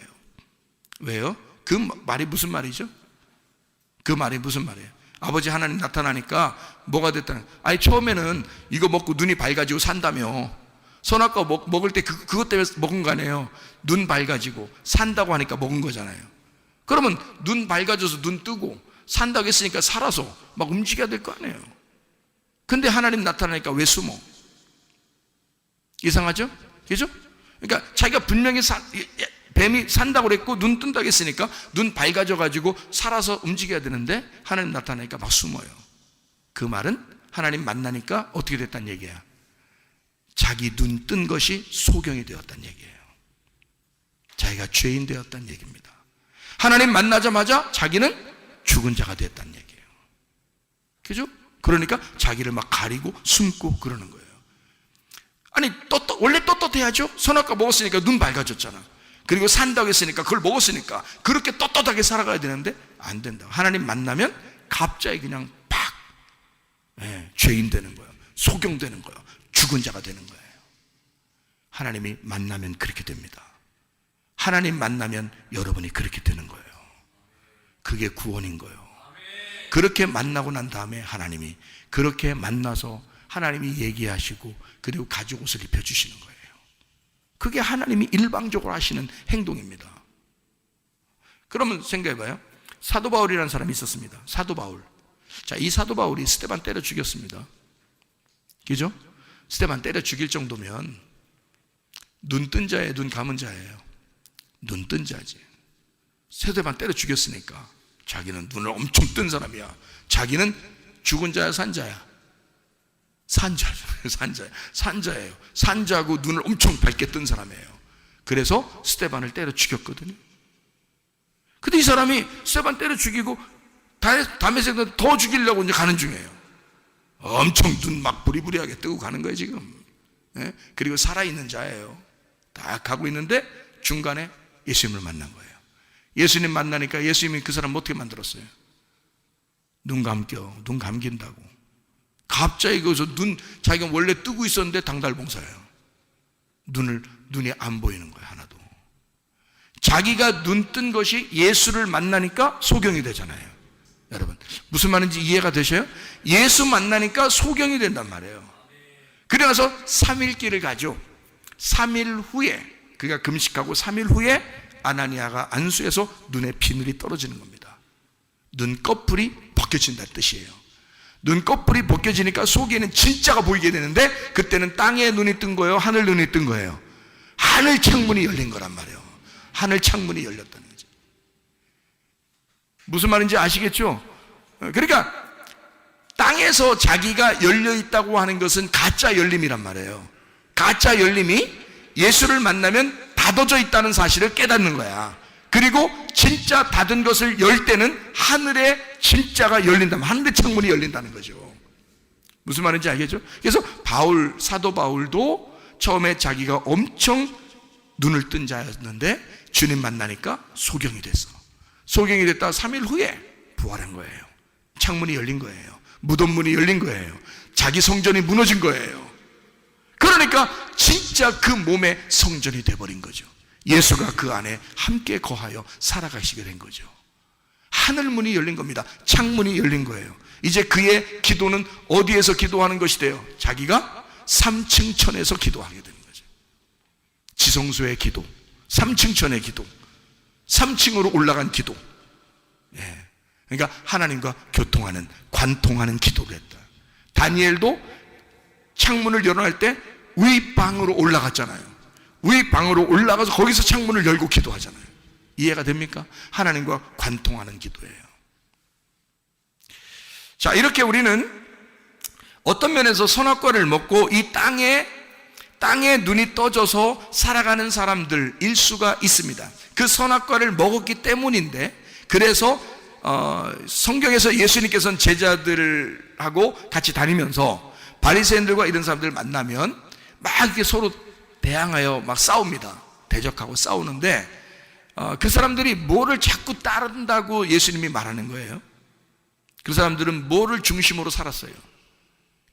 왜요? 그 말이 무슨 말이죠? 그 말이 무슨 말이에요? 아버지 하나님 나타나니까 뭐가 됐다는, 아니 처음에는 이거 먹고 눈이 밝아지고 산다며, 선악과 먹을 때 그것 때문에 먹은 거 아니에요. 눈 밝아지고 산다고 하니까 먹은 거잖아요. 그러면 눈 밝아져서 눈 뜨고 산다고 했으니까 살아서 막 움직여야 될 거 아니에요. 근데 하나님 나타나니까 왜 숨어? 이상하죠? 그죠? 그러니까 자기가 분명히 뱀이 산다고 그랬고 눈 뜬다고 했으니까 눈 밝아져 가지고 살아서 움직여야 되는데 하나님 나타나니까 막 숨어요. 그 말은 하나님 만나니까 어떻게 됐다는 얘기야? 자기 눈 뜬 것이 소경이 되었다는 얘기예요. 자기가 죄인 되었다는 얘기입니다. 하나님 만나자마자 자기는 죽은 자가 됐다는 얘기예요. 그죠? 그러니까 자기를 막 가리고 숨고 그러는 거예요. 아니 원래 떳떳해야죠. 선악과 먹었으니까 눈 밝아졌잖아. 그리고 산다고 했으니까 그걸 먹었으니까 그렇게 떳떳하게 살아가야 되는데 안 된다. 하나님 만나면 갑자기 그냥 팍 죄인 되는 거예요. 소경 되는 거예요. 죽은 자가 되는 거예요. 하나님이 만나면 그렇게 됩니다. 하나님 만나면 여러분이 그렇게 되는 거예요. 그게 구원인 거예요. 그렇게 만나고 난 다음에 하나님이 그렇게 만나서 하나님이 얘기하시고 그리고 가죽 옷을 입혀주시는 거예요. 그게 하나님이 일방적으로 하시는 행동입니다. 그러면 생각해봐요. 사도 바울이라는 사람이 있었습니다. 사도 바울. 자, 이 사도 바울이 스데반 때려 죽였습니다. 그죠? 스데반 때려 죽일 정도면 눈 뜬 자예요, 눈 감은 자예요? 눈 뜬 자지. 스데반 때려 죽였으니까 자기는 눈을 엄청 뜬 사람이야. 자기는 죽은 자야, 산 자야? 산자예요. 산자고 눈을 엄청 밝게 뜬 사람이에요. 그래서 스데반을 때려 죽였거든요. 근데 이 사람이 스데반 때려 죽이고 다메섹에 더 죽이려고 이제 가는 중이에요. 엄청 눈 막 부리부리하게 뜨고 가는 거예요 지금. 그리고 살아있는 자예요. 딱 가고 있는데 중간에 예수님을 만난 거예요. 예수님 만나니까 예수님이 그 사람 어떻게 만들었어요? 눈 감긴다고. 갑자기 거기서 자기가 원래 뜨고 있었는데 당달봉사예요. 눈이 안 보이는 거예요, 하나도. 자기가 눈 뜬 것이 예수를 만나니까 소경이 되잖아요. 여러분, 무슨 말인지 이해가 되셔요? 예수 만나니까 소경이 된단 말이에요. 그래서 3일길을 가죠. 3일 후에, 그가 금식하고 3일 후에 아나니아가 안수해서 눈에 비늘이 떨어지는 겁니다. 눈꺼풀이 벗겨진다는 뜻이에요. 눈꺼풀이 벗겨지니까 속에는 진짜가 보이게 되는데 그때는 땅에 눈이 뜬 거예요? 하늘 눈이 뜬 거예요? 하늘 창문이 열린 거란 말이에요. 하늘 창문이 열렸다는 거죠. 무슨 말인지 아시겠죠? 그러니까 땅에서 자기가 열려 있다고 하는 것은 가짜 열림이란 말이에요. 가짜 열림이 예수를 만나면 닫아져 있다는 사실을 깨닫는 거야. 그리고 진짜 닫은 것을 열 때는 하늘의 진짜가 열린다면 하늘의 창문이 열린다는 거죠. 무슨 말인지 알겠죠? 그래서 사도 바울도 처음에 자기가 엄청 눈을 뜬 자였는데 주님 만나니까 소경이 됐어. 소경이 됐다가 3일 후에 부활한 거예요. 창문이 열린 거예요. 무덤 문이 열린 거예요. 자기 성전이 무너진 거예요. 그러니까 진짜 그 몸의 성전이 돼버린 거죠. 예수가 그 안에 함께 거하여 살아가시게 된 거죠. 하늘문이 열린 겁니다. 창문이 열린 거예요. 이제 그의 기도는 어디에서 기도하는 것이 돼요? 자기가 3층 천에서 기도하게 되는 거죠. 지성소의 기도, 3층 천의 기도, 3층으로 올라간 기도. 예. 그러니까 하나님과 교통하는, 관통하는 기도를 했다. 다니엘도 창문을 열어할 때 윗방으로 올라갔잖아요. 윗방으로 올라가서 거기서 창문을 열고 기도하잖아요. 이해가 됩니까? 하나님과 관통하는 기도예요. 자, 이렇게 우리는 어떤 면에서 선악과를 먹고 이 땅에 눈이 떠져서 살아가는 사람들일 수가 있습니다. 그 선악과를 먹었기 때문인데, 그래서 성경에서 예수님께서는 제자들하고 같이 다니면서 바리새인들과 이런 사람들 만나면 막 이렇게 서로 대항하여 막 싸웁니다. 대적하고 싸우는데 그 사람들이 뭐를 자꾸 따른다고 예수님이 말하는 거예요? 그 사람들은 뭐를 중심으로 살았어요?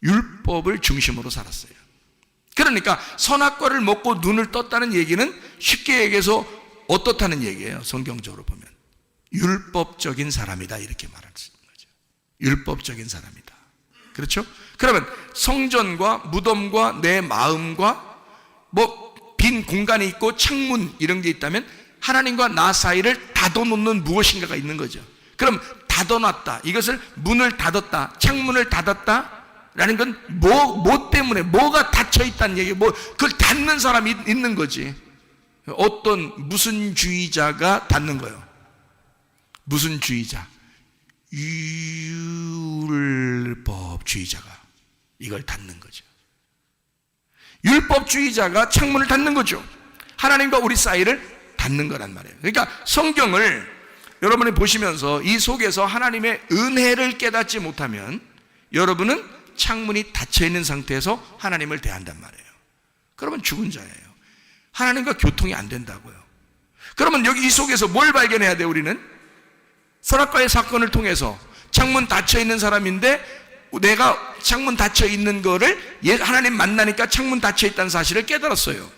율법을 중심으로 살았어요. 그러니까 선악과를 먹고 눈을 떴다는 얘기는 쉽게 얘기해서 어떻다는 얘기예요? 성경적으로 보면 율법적인 사람이다, 이렇게 말할 수 있는 거죠. 율법적인 사람이다. 그렇죠? 그러면 성전과 무덤과 내 마음과 빈 공간이 있고 창문 이런 게 있다면 하나님과 나 사이를 닫아놓는 무엇인가가 있는 거죠. 그럼 닫아놨다, 이것을 문을 닫았다, 창문을 닫았다 라는 건 뭐 때문에, 뭐가 닫혀있다는 얘기, 그걸 닫는 사람이 있는 거지. 어떤 무슨 주의자가 닫는 거예요. 무슨 주의자? 율법주의자가 이걸 닫는 거죠. 율법주의자가 창문을 닫는 거죠. 하나님과 우리 사이를 닫는 거란 말이에요. 그러니까 성경을 여러분이 보시면서 이 속에서 하나님의 은혜를 깨닫지 못하면 여러분은 창문이 닫혀있는 상태에서 하나님을 대한단 말이에요. 그러면 죽은 자예요. 하나님과 교통이 안 된다고요. 그러면 여기 이 속에서 뭘 발견해야 돼요? 우리는 선악과의 사건을 통해서 창문 닫혀있는 사람인데 내가 창문 닫혀있는 거를 하나님 만나니까 창문 닫혀있다는 사실을 깨달았어요.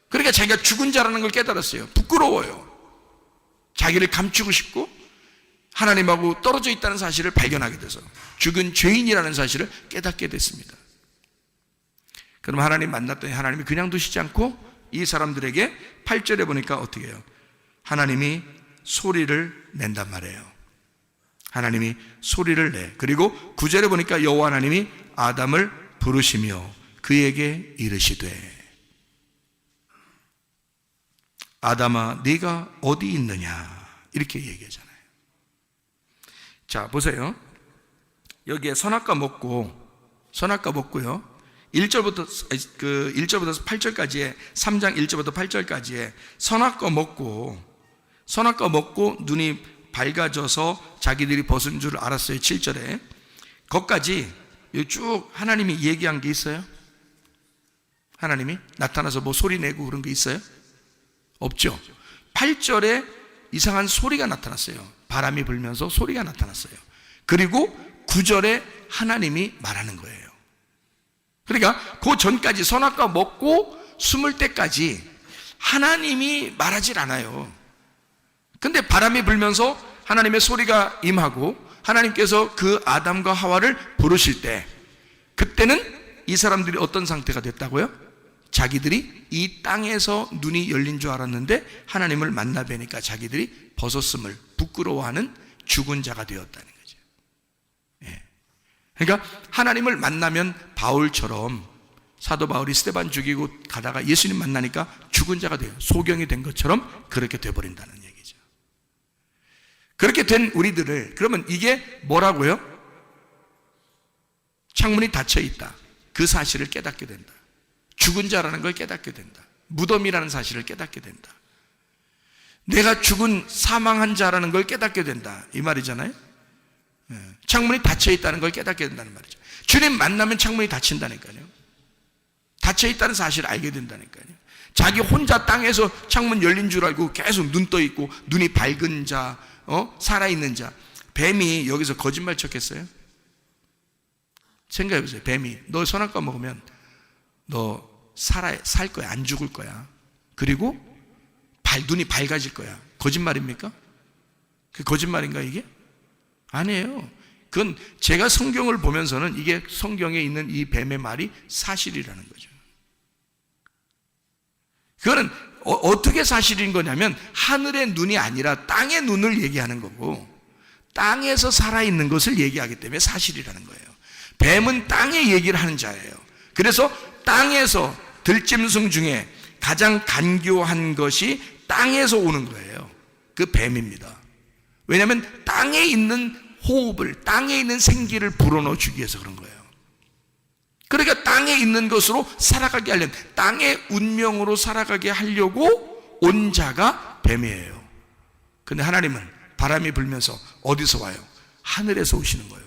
그러니까 자기가 죽은 자라는 걸 깨달았어요. 부끄러워요. 자기를 감추고 싶고 하나님하고 떨어져 있다는 사실을 발견하게 돼서 죽은 죄인이라는 사실을 깨닫게 됐습니다. 그럼 하나님 만났더니 하나님이 그냥 두시지 않고 이 사람들에게 8절에 보니까 어떻게 해요? 하나님이 소리를 낸단 말이에요. 하나님이 소리를 내. 그리고 9절에 보니까 여호와 하나님이 아담을 부르시며 그에게 이르시되 아담아 네가 어디 있느냐, 이렇게 얘기하잖아요. 자, 보세요. 여기에 선악과 먹고요. 1절부터 8절까지에 3장 1절부터 8절까지에 선악과 먹고 눈이 밝아져서 자기들이 벗은 줄 알았어요. 7절에 거기까지 쭉 하나님이 얘기한 게 있어요? 하나님이 나타나서 뭐 소리 내고 그런 게 있어요? 없죠. 8절에 이상한 소리가 나타났어요. 바람이 불면서 소리가 나타났어요. 그리고 9절에 하나님이 말하는 거예요. 그러니까 그 전까지 선악과 먹고 숨을 때까지 하나님이 말하질 않아요. 근데 바람이 불면서 하나님의 소리가 임하고 하나님께서 그 아담과 하와를 부르실 때, 그때는 이 사람들이 어떤 상태가 됐다고요? 자기들이 이 땅에서 눈이 열린 줄 알았는데 하나님을 만나 뵈니까 자기들이 벗었음을 부끄러워하는 죽은 자가 되었다는 거죠. 예. 그러니까 하나님을 만나면 바울처럼, 사도 바울이 스데반 죽이고 가다가 예수님 만나니까 죽은 자가 돼요. 소경이 된 것처럼 그렇게 돼버린다는 얘기죠. 그렇게 된 우리들을, 그러면 이게 뭐라고요? 창문이 닫혀 있다, 그 사실을 깨닫게 된다. 죽은 자라는 걸 깨닫게 된다. 무덤이라는 사실을 깨닫게 된다. 내가 죽은 사망한 자라는 걸 깨닫게 된다, 이 말이잖아요. 창문이 닫혀 있다는 걸 깨닫게 된다는 말이죠. 주님 만나면 창문이 닫힌다니까요. 닫혀 있다는 사실을 알게 된다니까요. 자기 혼자 땅에서 창문 열린 줄 알고 계속 눈 떠 있고 눈이 밝은 자, 살아있는 자, 뱀이 여기서 거짓말 쳤겠어요? 생각해보세요. 뱀이 너 선악과 먹으면 너 살 거야, 안 죽을 거야. 그리고 눈이 밝아질 거야. 거짓말입니까? 그 거짓말인가 이게? 아니에요. 그건 제가 성경을 보면서는 이게 성경에 있는 이 뱀의 말이 사실이라는 거죠. 그거는 어떻게 사실인 거냐면 하늘의 눈이 아니라 땅의 눈을 얘기하는 거고, 땅에서 살아있는 것을 얘기하기 때문에 사실이라는 거예요. 뱀은 땅의 얘기를 하는 자예요. 그래서 땅에서 들짐승 중에 가장 간교한 것이 땅에서 오는 거예요. 그 뱀입니다. 왜냐하면 땅에 있는 호흡을, 땅에 있는 생기를 불어넣어 주기 위해서 그런 거예요. 그러니까 땅에 있는 것으로 살아가게 하려는, 땅의 운명으로 살아가게 하려고 온 자가 뱀이에요. 근데 하나님은 바람이 불면서 어디서 와요? 하늘에서 오시는 거예요.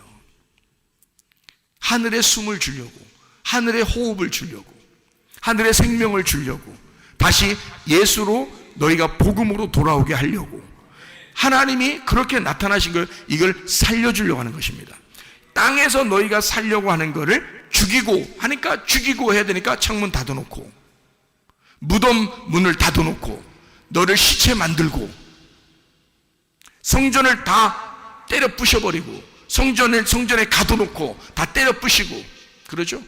하늘에 숨을 주려고, 하늘에 호흡을 주려고, 하늘의 생명을 주려고, 다시 예수로 너희가 복음으로 돌아오게 하려고 하나님이 그렇게 나타나신 걸, 이걸 살려주려고 하는 것입니다. 땅에서 너희가 살려고 하는 거를 죽이고 하니까, 죽이고 해야 되니까 창문 닫아놓고, 무덤 문을 닫아놓고, 너를 시체 만들고, 성전을 다 때려 부셔버리고, 성전에 가둬놓고 다 때려 부시고 그러죠.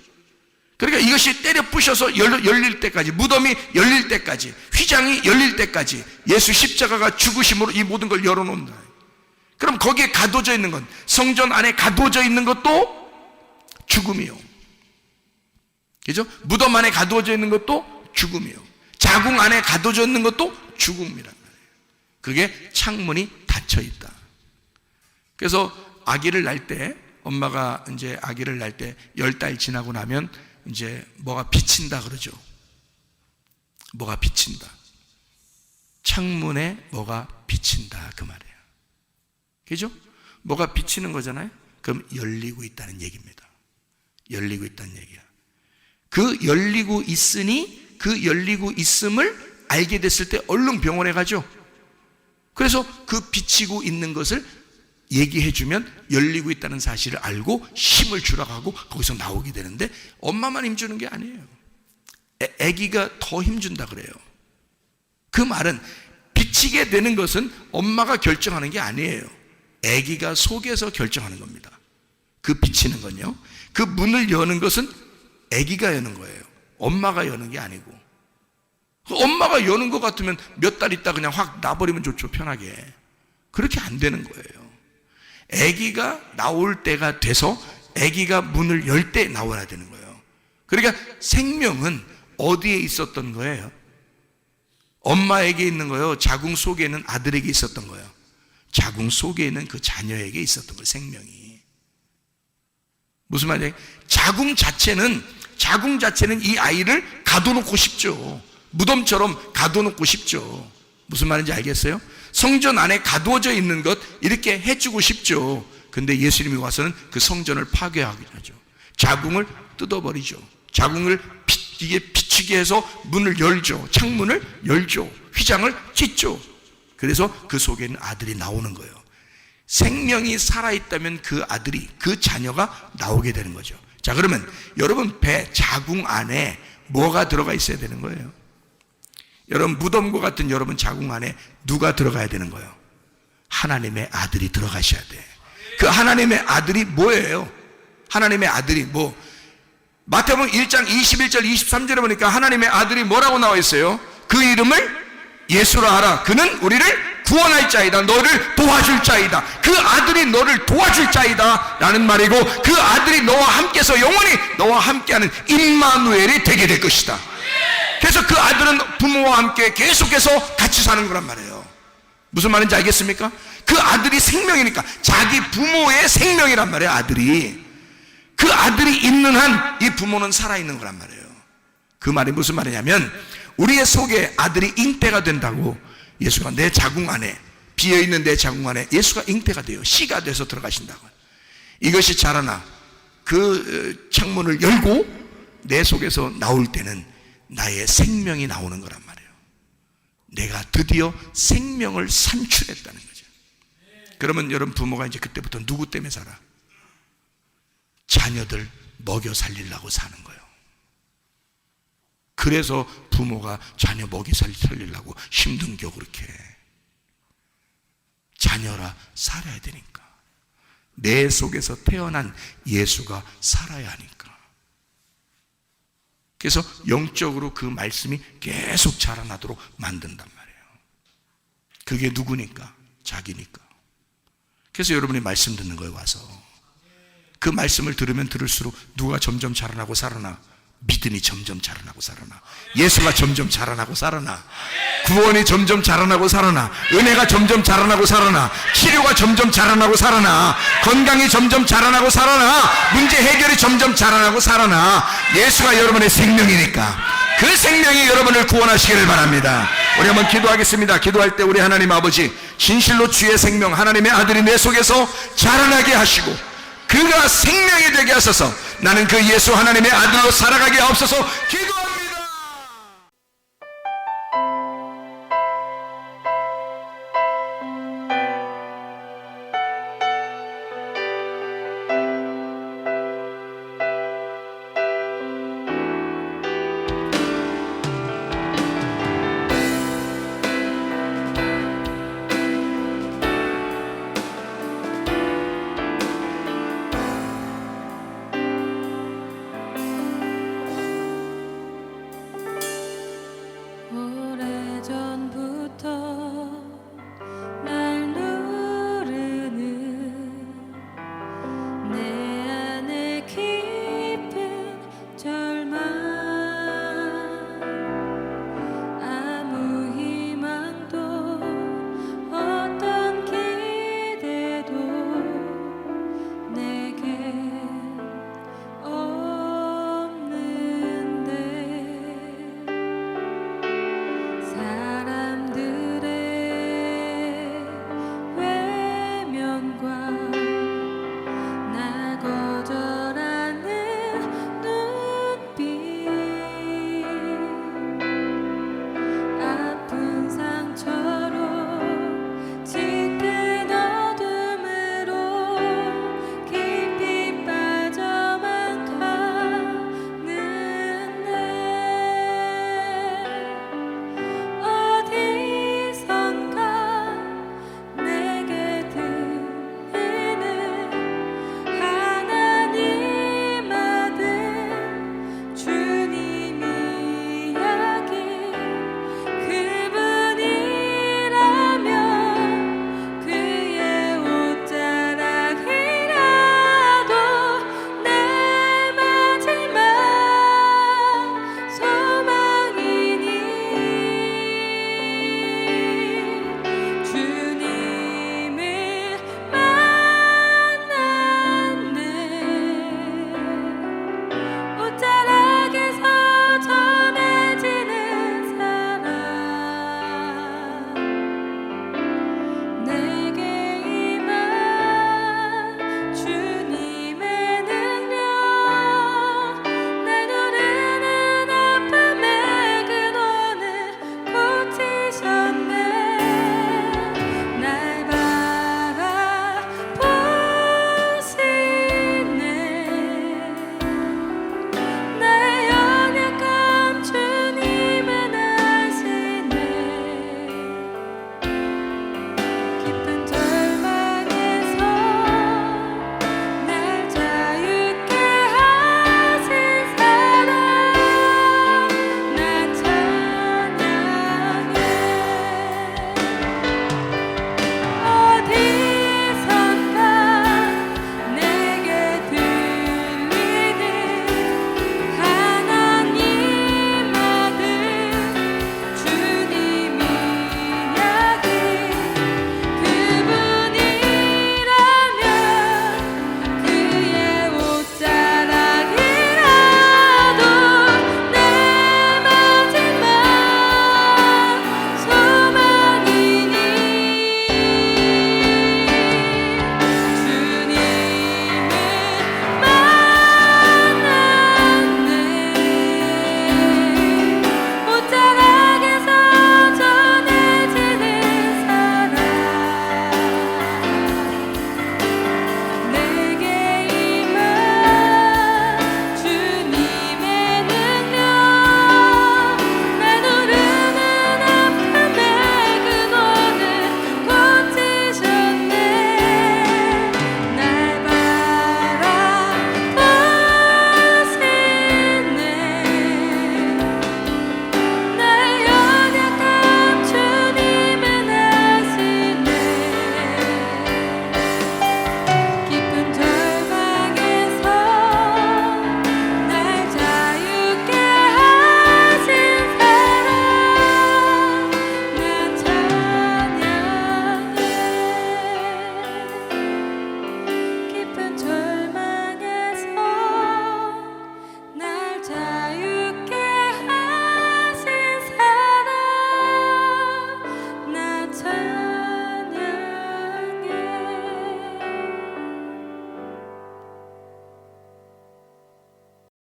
그러니까 이것이 때려 부셔서 열릴 때까지, 무덤이 열릴 때까지, 휘장이 열릴 때까지 예수 십자가가 죽으심으로 이 모든 걸 열어놓는다. 그럼 거기에 가둬져 있는 건, 성전 안에 가둬져 있는 것도 죽음이요, 그죠? 무덤 안에 가두어져 있는 것도 죽음이요, 자궁 안에 가두어져 있는 것도 죽음이란 말이에요. 그게 창문이 닫혀 있다. 그래서 아기를 낳을 때, 엄마가 이제 아기를 낳을 때 10달 지나고 나면 이제 뭐가 비친다 그러죠. 뭐가 비친다. 창문에 뭐가 비친다 그 말이에요. 그죠? 뭐가 비치는 거잖아요. 그럼 열리고 있다는 얘기입니다. 열리고 있다는 얘기야. 그 열리고 있으니 그 열리고 있음을 알게 됐을 때 얼른 병원에 가죠. 그래서 그 비치고 있는 것을 얘기해주면 열리고 있다는 사실을 알고 힘을 주라고 하고 거기서 나오게 되는데, 엄마만 힘주는 게 아니에요. 아기가 더 힘준다 그래요. 그 말은 비치게 되는 것은 엄마가 결정하는 게 아니에요. 아기가 속에서 결정하는 겁니다. 그 비치는 건요, 그 문을 여는 것은 아기가 여는 거예요. 엄마가 여는 게 아니고. 엄마가 여는 것 같으면 몇 달 있다 그냥 확 놔버리면 좋죠, 편하게. 그렇게 안 되는 거예요. 아기가 나올 때가 돼서 아기가 문을 열 때 나와야 되는 거예요. 그러니까 생명은 어디에 있었던 거예요? 엄마에게 있는 거예요? 자궁 속에 있는 아들에게 있었던 거예요? 자궁 속에 있는 그 자녀에게 있었던 거예요, 생명이. 무슨 말이에요? 자궁 자체는 이 아이를 가둬놓고 싶죠. 무덤처럼 가둬놓고 싶죠. 무슨 말인지 알겠어요? 성전 안에 가두어져 있는 것 이렇게 해주고 싶죠. 근데 예수님이 와서는 그 성전을 파괴하게 하죠. 자궁을 뜯어버리죠. 자궁을 이게 비치게 해서 문을 열죠. 창문을 열죠. 휘장을 찢죠. 그래서 그 속에 있는 아들이 나오는 거예요. 생명이 살아있다면 그 아들이, 그 자녀가 나오게 되는 거죠. 자, 그러면 여러분 자궁 안에 뭐가 들어가 있어야 되는 거예요? 여러분 무덤과 같은 여러분 자궁 안에 누가 들어가야 되는 거예요? 하나님의 아들이 들어가셔야 돼. 그 하나님의 아들이 뭐예요? 하나님의 아들이 뭐? 마태복음 1장 21절 23절에 보니까 하나님의 아들이 뭐라고 나와 있어요? 그 이름을 예수라 하라. 그는 우리를 구원할 자이다. 너를 도와줄 자이다. 그 아들이 너를 도와줄 자이다 라는 말이고, 그 아들이 너와 함께서 영원히 너와 함께하는 임마누엘이 되게 될 것이다. 그래서 그 아들은 부모와 함께 계속해서 같이 사는 거란 말이에요. 무슨 말인지 알겠습니까? 그 아들이 생명이니까 자기 부모의 생명이란 말이에요. 아들이, 그 아들이 있는 한 이 부모는 살아있는 거란 말이에요. 그 말이 무슨 말이냐면, 우리의 속에 아들이 잉태가 된다고. 예수가 내 자궁 안에, 비어있는 내 자궁 안에 예수가 잉태가 돼요. 씨가 돼서 들어가신다고. 이것이 자라나 그 창문을 열고 내 속에서 나올 때는 나의 생명이 나오는 거란 말이에요. 내가 드디어 생명을 산출했다는 거죠. 그러면 여러분 부모가 이제 그때부터 누구 때문에 살아? 자녀들 먹여 살리려고 사는 거예요. 그래서 부모가 자녀 먹여 살리려고 힘든 겨 그렇게. 자녀라 살아야 되니까. 내 속에서 태어난 예수가 살아야 하니까. 그래서 영적으로 그 말씀이 계속 자라나도록 만든단 말이에요. 그게 누구니까? 자기니까. 그래서 여러분이 말씀 듣는 거예요. 와서 그 말씀을 들으면 들을수록 누가 점점 자라나고 살아나? 믿음이 점점 자라나고 살아나. 예수가 점점 자라나고 살아나. 구원이 점점 자라나고 살아나. 은혜가 점점 자라나고 살아나. 치료가 점점 자라나고 살아나. 건강이 점점 자라나고 살아나. 문제 해결이 점점 자라나고 살아나. 예수가 여러분의 생명이니까 그 생명이 여러분을 구원하시기를 바랍니다. 우리 한번 기도하겠습니다. 기도할 때 우리 하나님 아버지, 진실로 주의 생명 하나님의 아들이 내 속에서 자라나게 하시고 그가 생명이 되게 하소서. 나는 그 예수 하나님의 아들로 살아가게 하옵소서. 기도